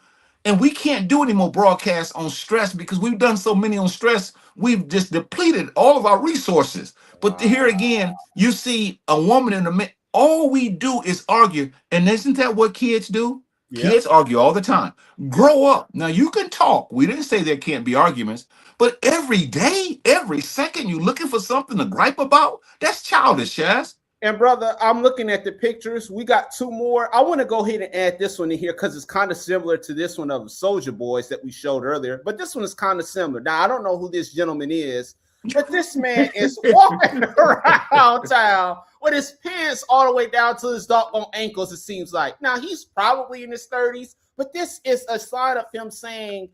And we can't do any more broadcasts on stress, because we've done so many on stress. We've just depleted all of our resources. But wow, here again, you see a woman in a man. All we do is argue. And isn't that what kids do? yeah, Kids argue all the time. yeah. Grow up. Now you can talk. We didn't say there can't be arguments, but every day, every second, you're looking for something to gripe about. That's childish, Chaz. And brother, I'm looking at the pictures. We got two more. I want to go ahead and add this one in here because it's kind of similar to this one of the Soldier Boys that we showed earlier. But this one is kind of similar. Now I don't know who this gentleman is, but this man is walking around town with his pants all the way down to his doggone ankles. It seems like. Now he's probably in his 30s, but this is a sign of him saying,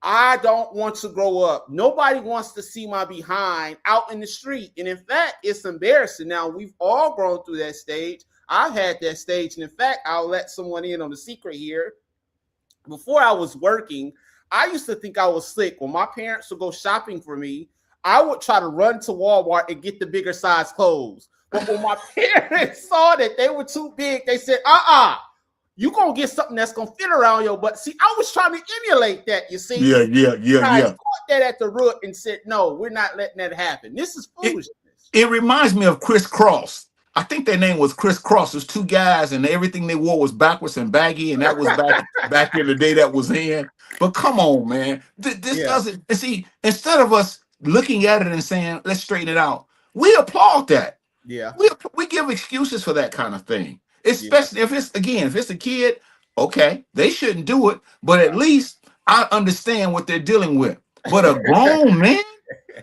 I don't want to grow up. Nobody wants to see my behind out in the street. And in fact, it's embarrassing. Now, we've all grown through that stage. I've had that stage. And in fact, I'll let someone in on the secret here. Before I was working, I used to think I was slick. When my parents would go shopping for me, I would try to run to Walmart and get the bigger size clothes. But when my parents saw that they were too big, they said, you gonna get something that's gonna fit around your butt. See, I was trying to emulate that, you see. I caught that at the root and said, no, we're not letting that happen. This is foolishness. It reminds me of Chris Cross. I think their name was Chris Cross. There's two guys, and everything they wore was backwards and baggy, and that was back in the day that was in. But come on, man. This doesn't see, instead of us looking at it and saying, let's straighten it out, we applaud that. Yeah. We give excuses for that kind of thing. Especially if it's a kid, okay, they shouldn't do it, but at least I understand what they're dealing with. But a grown man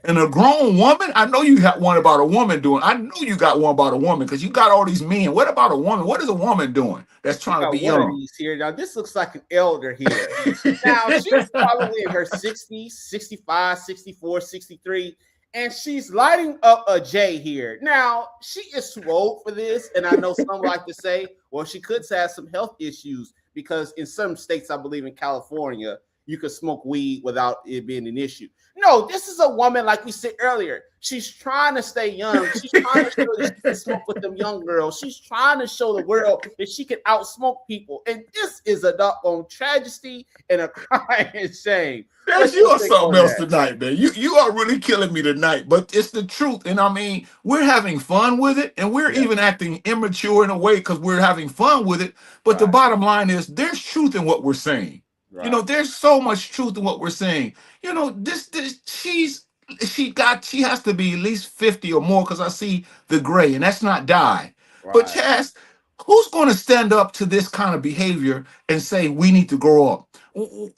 and a grown woman, I know you got one about a woman doing. I know you got one about a woman because you got all these men. What about a woman? What is a woman doing that's trying to be young? Here. Now, this looks like an elder here. Now, she's probably in her 60s, 65, 64, 63. And she's lighting up a J here. Now, she is too old for this. And I know some like to say, well, she could have some health issues because in some states, I believe in California, you could smoke weed without it being an issue. No, this is a woman, like we said earlier. She's trying to stay young. She's trying to show that she can smoke with them young girls. She's trying to show the world that she can outsmoke people. And this is a doggone tragedy and a crying shame. You are something else tonight, man. You are really killing me tonight. But it's the truth. And I mean, we're having fun with it. And we're even acting immature in a way because we're having fun with it. But the bottom line is there's truth in what we're saying. Right. You know, there's so much truth in what we're saying. You know, she has to be at least 50 or more because I see the gray, and that's not dye. Right. But Chazz, who's going to stand up to this kind of behavior and say we need to grow up?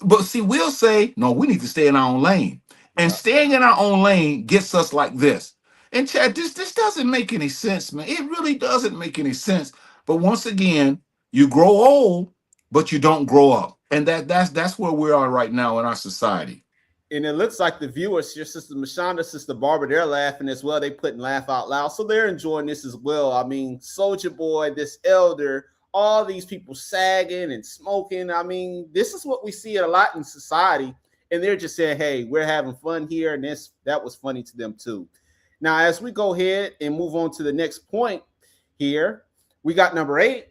But see, we'll say, no, we need to stay in our own lane. And staying in our own lane gets us like this. And Chad, this doesn't make any sense, man. It really doesn't make any sense. But once again, you grow old, but you don't grow up. And that's where we are right now in our society. And it looks like the viewers, your sister Mashonda, sister Barbara, they're laughing as well. They put laugh out loud. So they're enjoying this as well. I mean, Soldier Boy, this elder, all these people sagging and smoking. I mean, this is what we see a lot in society. And they're just saying, hey, we're having fun here. And that was funny to them too. Now, as we go ahead and move on to the next point here, we got number 8,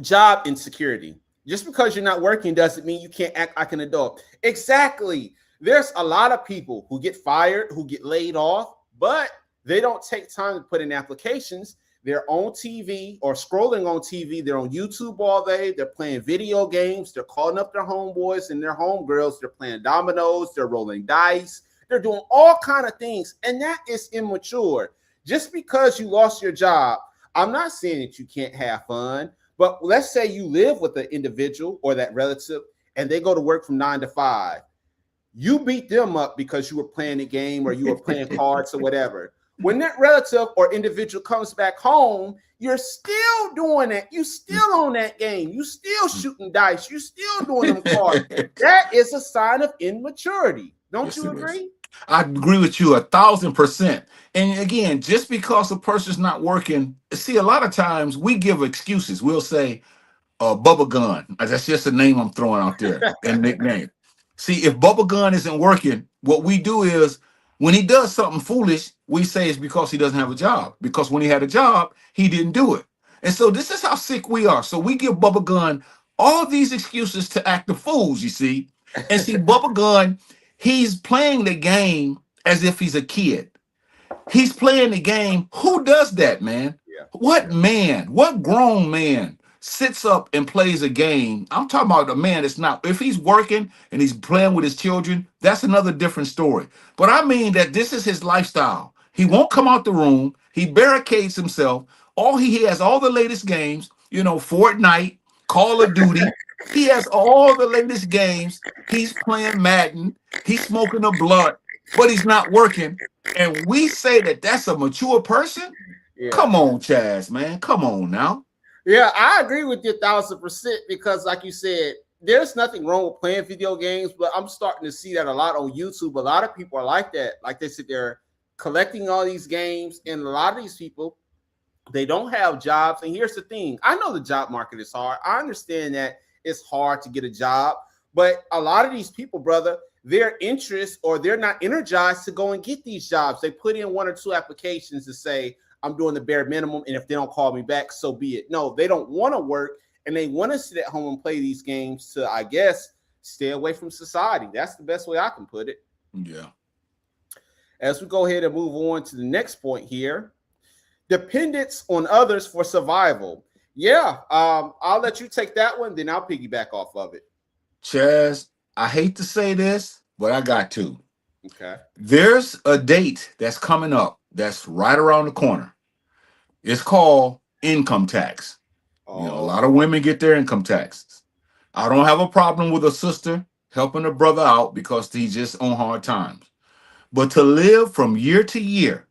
job insecurity. Just because you're not working doesn't mean you can't act like an adult. Exactly. There's a lot of people who get fired, who get laid off, but they don't take time to put in applications. They're on TV or scrolling on TV. They're on YouTube all day. They're playing video games. They're calling up their homeboys and their homegirls. They're playing dominoes. They're rolling dice. They're doing all kind of things. And that is immature. Just because you lost your job, I'm not saying that you can't have fun. But let's say you live with an individual or that relative and they go to work from 9 to 5. You beat them up because you were playing a game or you were playing cards or whatever. When that relative or individual comes back home, you're still doing it. You still on that game. You still shooting dice. You still doing them cards. That is a sign of immaturity. Don't you agree? I agree with you 1,000%. And again, just because a person's not working, see, a lot of times we give excuses. We'll say, Bubba Gun. That's just a name I'm throwing out there, a nickname. See, if Bubba Gun isn't working, what we do is when he does something foolish, we say it's because he doesn't have a job. Because when he had a job, he didn't do it. And so this is how sick we are. So we give Bubba Gun all these excuses to act the fools, you see. And see, Bubba Gun, he's playing the game as if he's a kid. He's playing the game. Who does that, man? Yeah. What grown man sits up and plays a game? I'm talking about a man that's not, if he's working and he's playing with his children, that's another different story. But I mean that this is his lifestyle. He won't come out the room. He barricades himself. He has all the latest games, Fortnite, Call of Duty. He has all the latest games. He's playing Madden. He's smoking a blunt, but he's not working. And we say that that's a mature person? Yeah. Come on, Chazz, man. Come on now. Yeah, I agree with you 1,000% because, like you said, there's nothing wrong with playing video games, but I'm starting to see that a lot on YouTube. A lot of people are like that. Like they sit there collecting all these games, and a lot of these people, they don't have jobs. And here's the thing. I know the job market is hard. I understand that it's hard to get a job, but a lot of these people, brother, their interest or they're not energized to go and get these jobs. They put in 1 or 2 applications to say, I'm doing the bare minimum, and if they don't call me back, so be it. No, they don't want to work, and they want to sit at home and play these games to, I guess, stay away from society. That's the best way I can put it. Yeah. As we go ahead and move on to the next point here, dependence on others for survival. Yeah, I'll let you take that one, then I'll piggyback off of it. Chazz, I hate to say this, but I got to. Okay. There's a date that's coming up that's right around the corner. It's called income tax. A lot of women get their income taxes. I don't have a problem with a sister helping a brother out because he's just on hard times. But to live from year to year,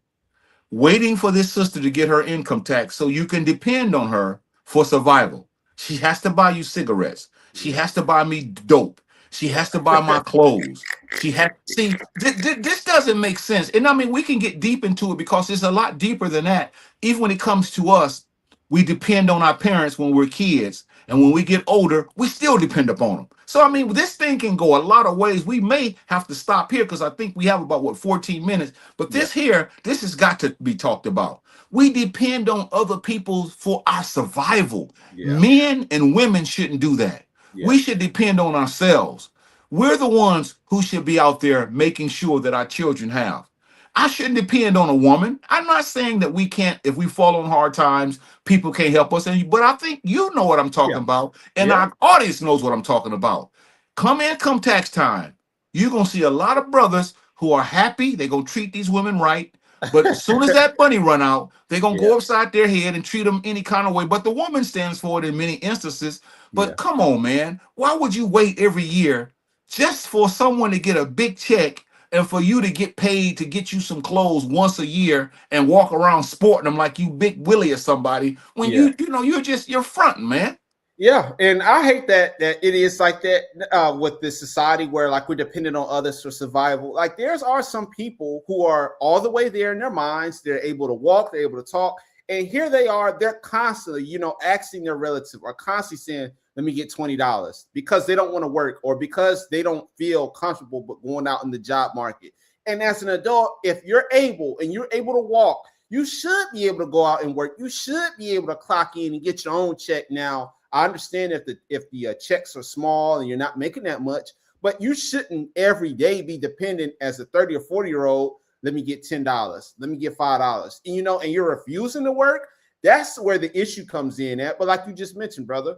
waiting for this sister to get her income tax so you can depend on her for survival. She has to buy you cigarettes. She has to buy me dope. She has to buy my clothes. This doesn't make sense. And I mean, we can get deep into it because it's a lot deeper than that. Even when it comes to us, we depend on our parents when we're kids. And when we get older, we still depend upon them. So, I mean, this thing can go a lot of ways. We may have to stop here because I think we have about, 14 minutes. But this has got to be talked about. We depend on other people for our survival. Yeah. Men and women shouldn't do that. Yeah. We should depend on ourselves. We're the ones who should be out there making sure that our children have. I shouldn't depend on a woman. I'm not saying that we can't, if we fall on hard times, people can't help us. But I think you know what I'm talking about, and our audience knows what I'm talking about. Come income tax time, you're going to see a lot of brothers who are happy. They're going to treat these women right. But as soon as that money run out, they're going to go upside their head and treat them any kind of way. But the woman stands for it in many instances. But come on, man. Why would you wait every year just for someone to get a big check and for you to get paid to get you some clothes once a year and walk around sporting them like you Big Willie or somebody when you're fronting, man? Yeah, and I hate that it is like that with this society where like we're dependent on others for survival. Like are some people who are all the way there in their minds. They're able to walk, they're able to talk, and here they are. They're constantly, asking their relative or constantly saying, "Let me get $20," because they don't want to work or because they don't feel comfortable but going out in the job market. And as an adult, if you're able to walk, you should be able to go out and work. You should be able to clock in and get your own check now. I understand if the checks are small and you're not making that much, but you shouldn't every day be dependent as a 30 or 40-year-old. Let me get $10. Let me get $5. And you're refusing to work. That's where the issue comes in at. But like you just mentioned, brother,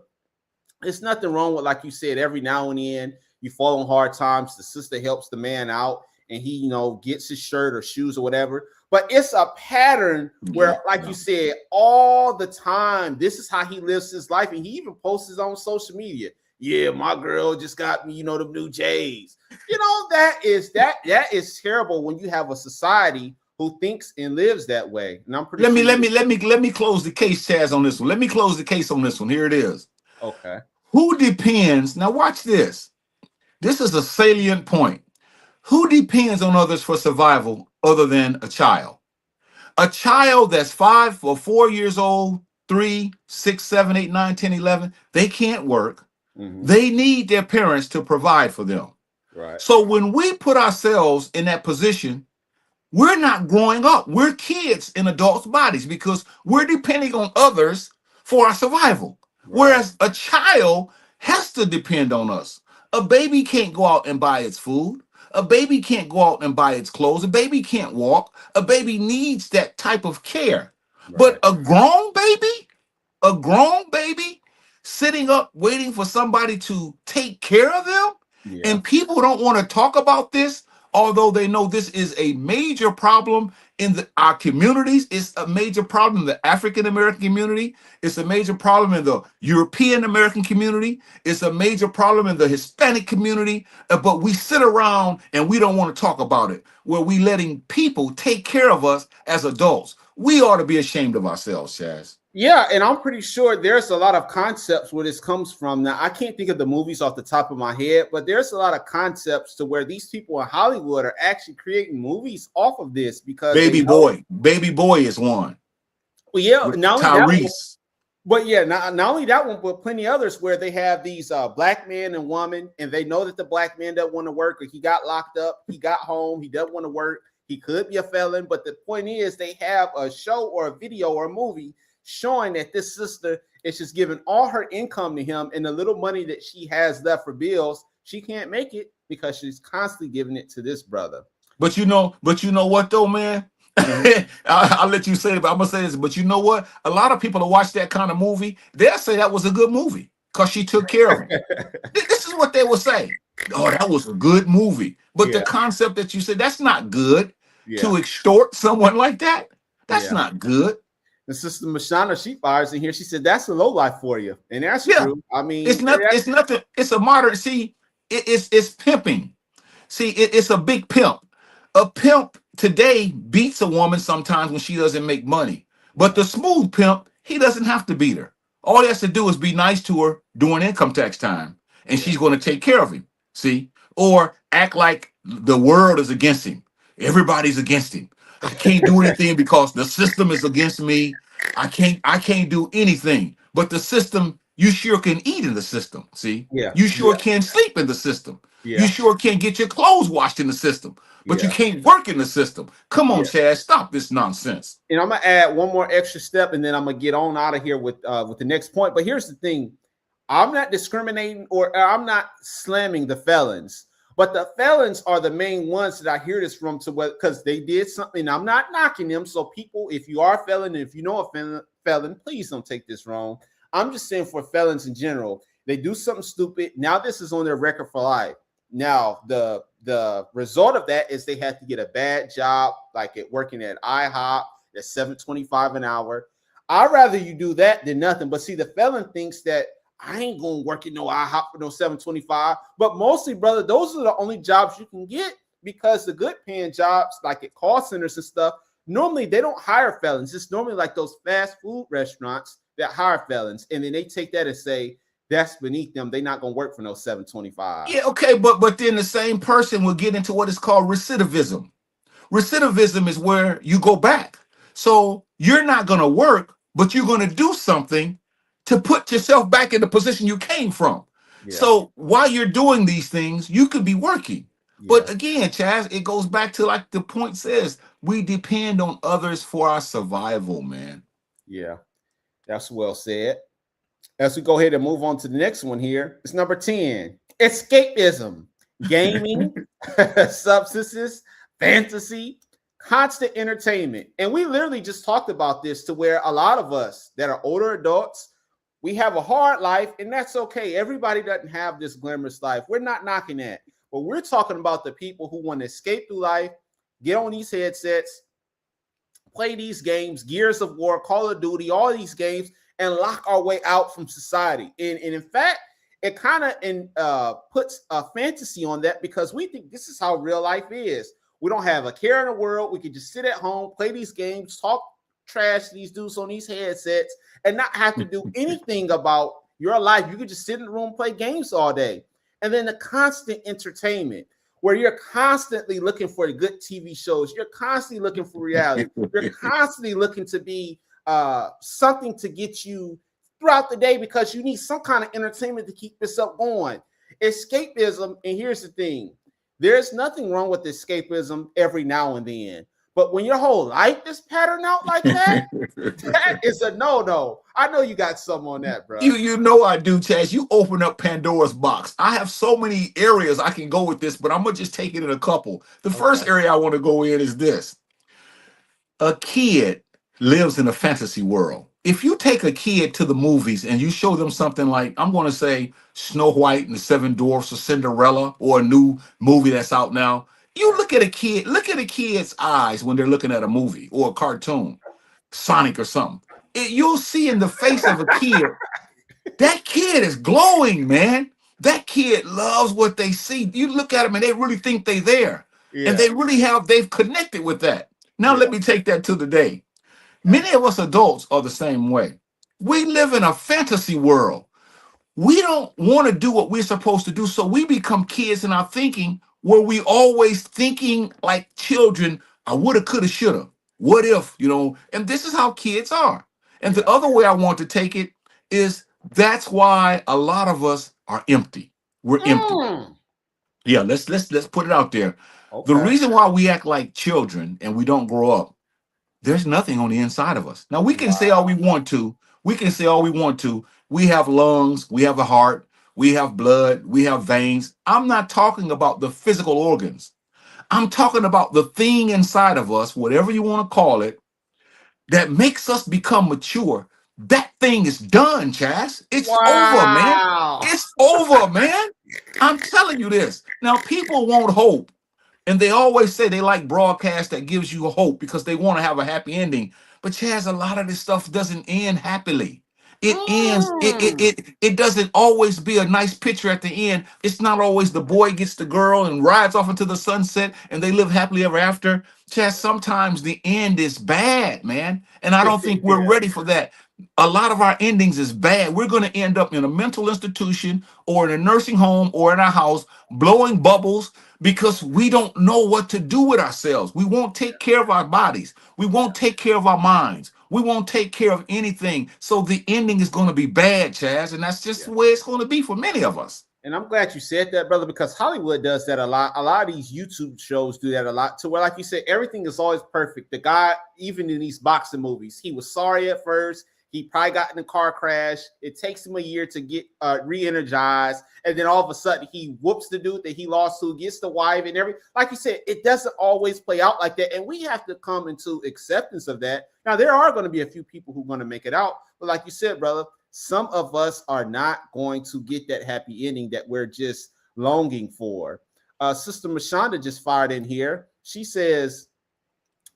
it's nothing wrong with, like you said, every now and then you fall on hard times. The sister helps the man out and he, gets his shirt or shoes or whatever. But it's a pattern where, you said, all the time, this is how he lives his life. And he even posts on social media. Yeah, my girl just got me, the new J's. That is terrible when you have a society who thinks and lives that way. And I'm pretty let me close the case, Chazz, on this one. Let me close the case on this one. Here it is. Okay. Who depends? Now watch this. This is a salient point. Who depends on others for survival other than a child? A child that's 5 or 4 years old, 3, 6, 7, 8, 9, 10, 11, they can't work. Mm-hmm. They need their parents to provide for them. Right. So when we put ourselves in that position, we're not growing up. We're kids in adults' bodies because we're depending on others for our survival. Right. Whereas a child has to depend on us. A baby can't go out and buy its food. A baby can't go out and buy its clothes. A baby can't walk. A baby needs that type of care. Right. But a grown baby sitting up waiting for somebody to take care of them, and people don't want to talk about this. although they know this is a major problem in our communities. It's a major problem in the African American community. It's a major problem in the European American community. It's a major problem in the Hispanic community. But we sit around and we don't want to talk about it, where we letting people take care of us as adults. We ought to be ashamed of ourselves, Chaz. Yeah, and I'm pretty sure there's a lot of concepts where this comes from. Now, I can't think of the movies off the top of my head, but there's a lot of concepts to where these people in Hollywood are actually creating movies off of this because Baby Boy is one. Well, yeah, With not only that one, Tyrese. but yeah, not only that one, but plenty others where they have these black men and woman, and they know that the black man doesn't want to work, or he got locked up, he got home, he doesn't want to work, he could be a felon, but the point is they have a show or a video or a movie showing that this sister is just giving all her income to him, and the little money that she has left for bills, she can't make it because she's constantly giving it to this brother. But you know what though, man? I'll let you say it, but I'm gonna say this. But you know what? A lot of people that watch that kind of movie, they'll say that was a good movie because she took care of him. This is what they will say. Oh, that was a good movie. But the concept that you said, that's not good. To extort someone like that, that's not good. The sister Mashana, she fires in here. She said, "That's a low life for you," and that's true. I mean, it's nothing. It's a modern. See, it's pimping. See, it's a big pimp. A pimp today beats a woman sometimes when she doesn't make money. But the smooth pimp, he doesn't have to beat her. All he has to do is be nice to her during income tax time, and she's going to take care of him. See, or act like the world is against him. Everybody's against him. I can't do anything because the system is against me. I can't do anything. But the system, you sure can eat in the system. See? You sure can sleep in the system. You sure can get your clothes washed in the system. But you can't work in the system. Come on, Chad, stop this nonsense. And I'm gonna add one more extra step, and then I'm gonna get on out of here with the next point. But here's the thing: I'm not discriminating or I'm not slamming the felons. But the felons are the main ones that I hear this from, to because they did something. I'm not knocking them. So people, if you are a felon, and if you know a felon, please don't take this wrong. I'm just saying for felons in general, they do something stupid. Now this is on their record for life. Now the result of that is they have to get a bad job, like working at IHOP at $7.25 an hour. I'd rather you do that than nothing. But see, the felon thinks that I ain't gonna work in no IHOP for no $7.25. But mostly, brother, those are the only jobs you can get, because the good paying jobs, like at call centers and stuff, normally they don't hire felons. It's normally like those fast food restaurants that hire felons, and then they take that and say that's beneath them. They're not gonna work for no $7.25. Yeah, okay, but then the same person will get into what is called recidivism. Recidivism is where you go back. So you're not gonna work, but you're gonna do something to put yourself back in the position you came from. So while you're doing these things, you could be working. But again, Chaz, it goes back to, like the point says, we depend on others for our survival, man. Yeah, that's well said. As we go ahead and move on to the next one here, it's number 10, escapism, gaming, substances, fantasy, constant entertainment. And we literally just talked about this, to where a lot of us that are older adults, we have a hard life, and that's okay. Everybody doesn't have this glamorous life. We're not knocking that. But we're talking about the people who want to escape through life, get on these headsets, play these games, Gears of War, Call of Duty, all these games, and lock our way out from society. And in fact, it kind of puts a fantasy on that, because we think this is how real life is. We don't have a care in the world. We can just sit at home, play these games, talk trash to these dudes on these headsets, and not have to do anything about your life. You could just sit in the room, play games all day. And then the constant entertainment, where you're constantly looking for good TV shows. You're constantly looking for reality. You're constantly looking to be something to get you throughout the day, because you need some kind of entertainment to keep yourself going. Escapism, and here's the thing, there's nothing wrong with escapism every now and then. But when your whole life is patterned out like that, that is a no-no. I know you got some on that, bro. You know I do, Chaz. You open up Pandora's box. I have so many areas I can go with this, but I'm going to just take it in a couple. The first area I want to go in is this. A kid lives in a fantasy world. If you take a kid to the movies and you show them something like, I'm going to say Snow White and the Seven Dwarfs or Cinderella, or a new movie that's out now, You look at a kid, look at a kid's eyes when they're looking at a movie or a cartoon, Sonic or something. You'll see in the face of a kid, that kid is glowing, man. That kid loves what they see. You look at them and they really think they're there. And Yeah, they really they've connected with that. Now yeah. let me take that to the day. Many of us adults are the same way. We live in a fantasy world. We don't want to do what we're supposed to do, so we become kids in our thinking where we always thinking like children. I woulda, coulda, shoulda. What if, and this is how kids are. And the Yeah. other way I want to take it is that's why a lot of us are empty. We're empty. Mm, Yeah, let's put it out there. The okay. reason why we act like children and we don't grow up, there's nothing on the inside of us. Now we can say all Wow. we want to. We can say all we want to. We have lungs, we have a heart, we have blood, we have veins. I'm not talking about the physical organs. I'm talking about the thing inside of us, whatever you want to call it, that makes us become mature. That thing is done, Chaz. It's over, man. Wow. It's over, man. I'm telling you this. Now, people want hope. And they always say they like broadcast that gives you hope because they want to have a happy ending. But Chaz, a lot of this stuff doesn't end happily. It ends, Mm. it doesn't always be a nice picture at the end. It's not always the boy gets the girl and rides off into the sunset and they live happily ever after. Chaz, sometimes the end is bad, man. And I don't think we're Yeah. ready for that. A lot of our endings is bad. We're going to end up in a mental institution or in a nursing home or in our house blowing bubbles because we don't know what to do with ourselves. We won't take care of our bodies. We won't take care of our minds. We won't take care of anything. So the ending is going to be bad, Chaz, and that's just Yeah. the way it's going to be for many of us. And I'm glad you said that, brother, because Hollywood does that a lot. A lot of these YouTube shows do that a lot to where, like you said, everything is always perfect. The guy, even in these boxing movies, he was sorry at first. He probably got in a car crash. It takes him a year to get re-energized. And then all of a sudden he whoops the dude that he lost to, gets the wife and everything. Like you said, it doesn't always play out like that. And we have to come into acceptance of that. Now, there are going to be a few people who are going to make it out. But like you said, brother, some of us are not going to get that happy ending that we're just longing for. Sister Mashonda just fired in here. She says,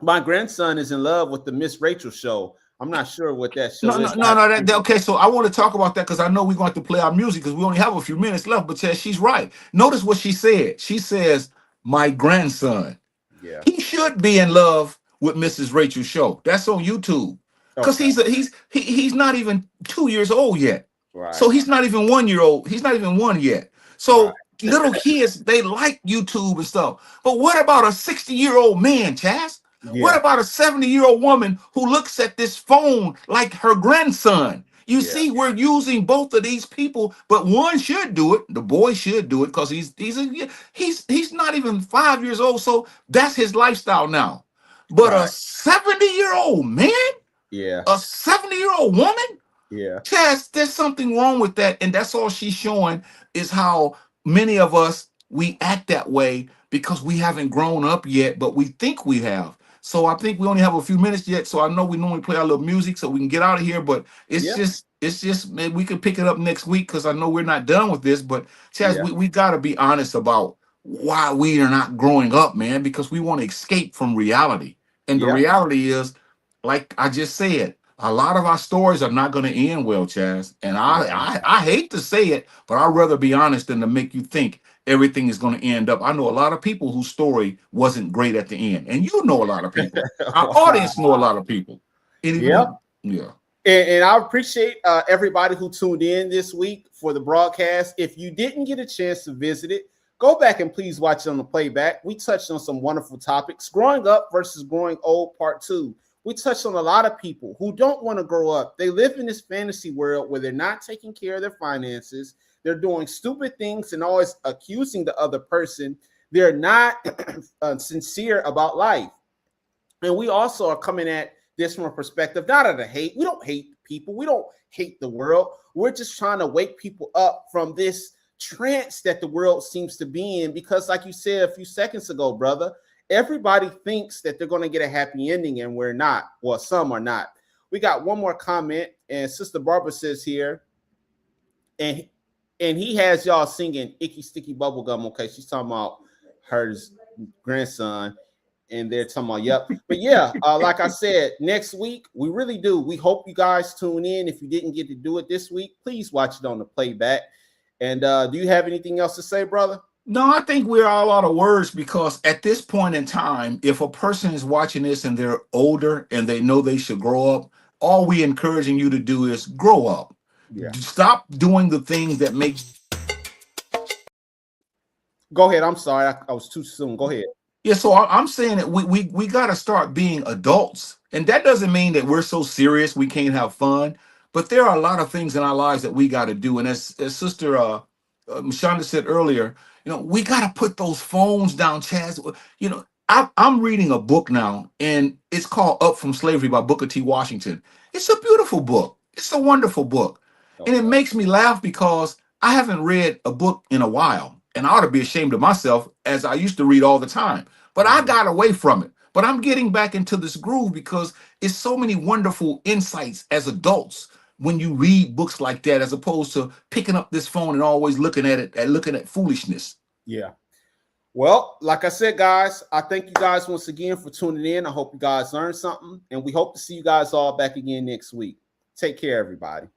my grandson is in love with the Miss Rachel show. I'm not sure what that show No, is. no, no, no. Okay, so I want to talk about that because I know we're going to play our music because we only have a few minutes left. But Chaz, she's right. Notice what she said. She says, "My grandson." Yeah. He should be in love with Mrs. Rachel's show. That's on YouTube because Okay. he's not even 2 years old yet. Right. So he's not even 1 year old. He's not even one yet. Right. So little kids, they like YouTube and stuff. But what about a 60-year-old man, Chaz? What Yeah. about a 70-year-old woman who looks at this phone like her grandson? You Yeah. see, we're using both of these people, but one should do it. The boy should do it because he's not even 5 years old, so that's his lifestyle now. But a Right. 70-year-old man, Yeah. a 70-year-old woman, Yeah. Chaz, there's something wrong with that. And that's all she's showing is how many of us, we act that way because we haven't grown up yet, but we think we have. So I think we only have a few minutes yet. So I know we normally play our little music so we can get out of here, but Yeah. it's just, man, we could pick it up next week because I know we're not done with this. But Chaz, Yeah. we got to be honest about why we are not growing up, man, because we want to escape from reality. And the Yeah. reality is, like I just said, a lot of our stories are not going to end well, Chaz. And Yeah. I hate to say it, but I'd rather be honest than to make you think everything is going to end up. I know a lot of people whose story wasn't great at the end. And you know a lot of people. Our Wow. audience know a lot of people. Yeah. Anyone? Yeah. And I appreciate everybody who tuned in this week for the broadcast. If you didn't get a chance to visit it, go back and please watch it on the playback. We touched on some wonderful topics. Growing up versus growing old, part 2. We touched on a lot of people who don't want to grow up. They live in this fantasy world where they're not taking care of their finances. They're doing stupid things and always accusing the other person. They're not sincere about life. And we also are coming at this from a perspective, not of the hate. We don't hate people. We don't hate the world. We're just trying to wake people up from this trance that the world seems to be in. Because like you said a few seconds ago, brother, everybody thinks that they're going to get a happy ending and we're not. Well, some are not. We got one more comment, and Sister Barbara says here, and he has y'all singing Icky Sticky Bubblegum. Okay, she's talking about hers. grandson. And they're talking about, yep. But yeah, like I said, next week, we really do. We hope you guys tune in. If you didn't get to do it this week, please watch it on the playback. And do you have anything else to say, brother? No, I think we're all out of words because at this point in time, if a person is watching this and they're older and they know they should grow up, all we encouraging you to do is grow up. Yeah. Stop doing the things that make. Go ahead. I'm sorry. I was too soon. Go ahead. Yeah, so I'm saying that we got to start being adults, and that doesn't mean that we're so serious we can't have fun. But there are a lot of things in our lives that we got to do, and as Sister Mashonda said earlier, we got to put those phones down, Chazz. I'm reading a book now, and it's called Up from Slavery by Booker T. Washington. It's a beautiful book. It's a wonderful book, and it makes me laugh because I haven't read a book in a while, and I ought to be ashamed of myself as I used to read all the time. But I got away from it. But I'm getting back into this groove because it's so many wonderful insights as adults when you read books like that, as opposed to picking up this phone and always looking at it and looking at foolishness. Yeah. Well, like I said, guys, I thank you guys once again for tuning in. I hope you guys learned something, and we hope to see you guys all back again next week. Take care, everybody.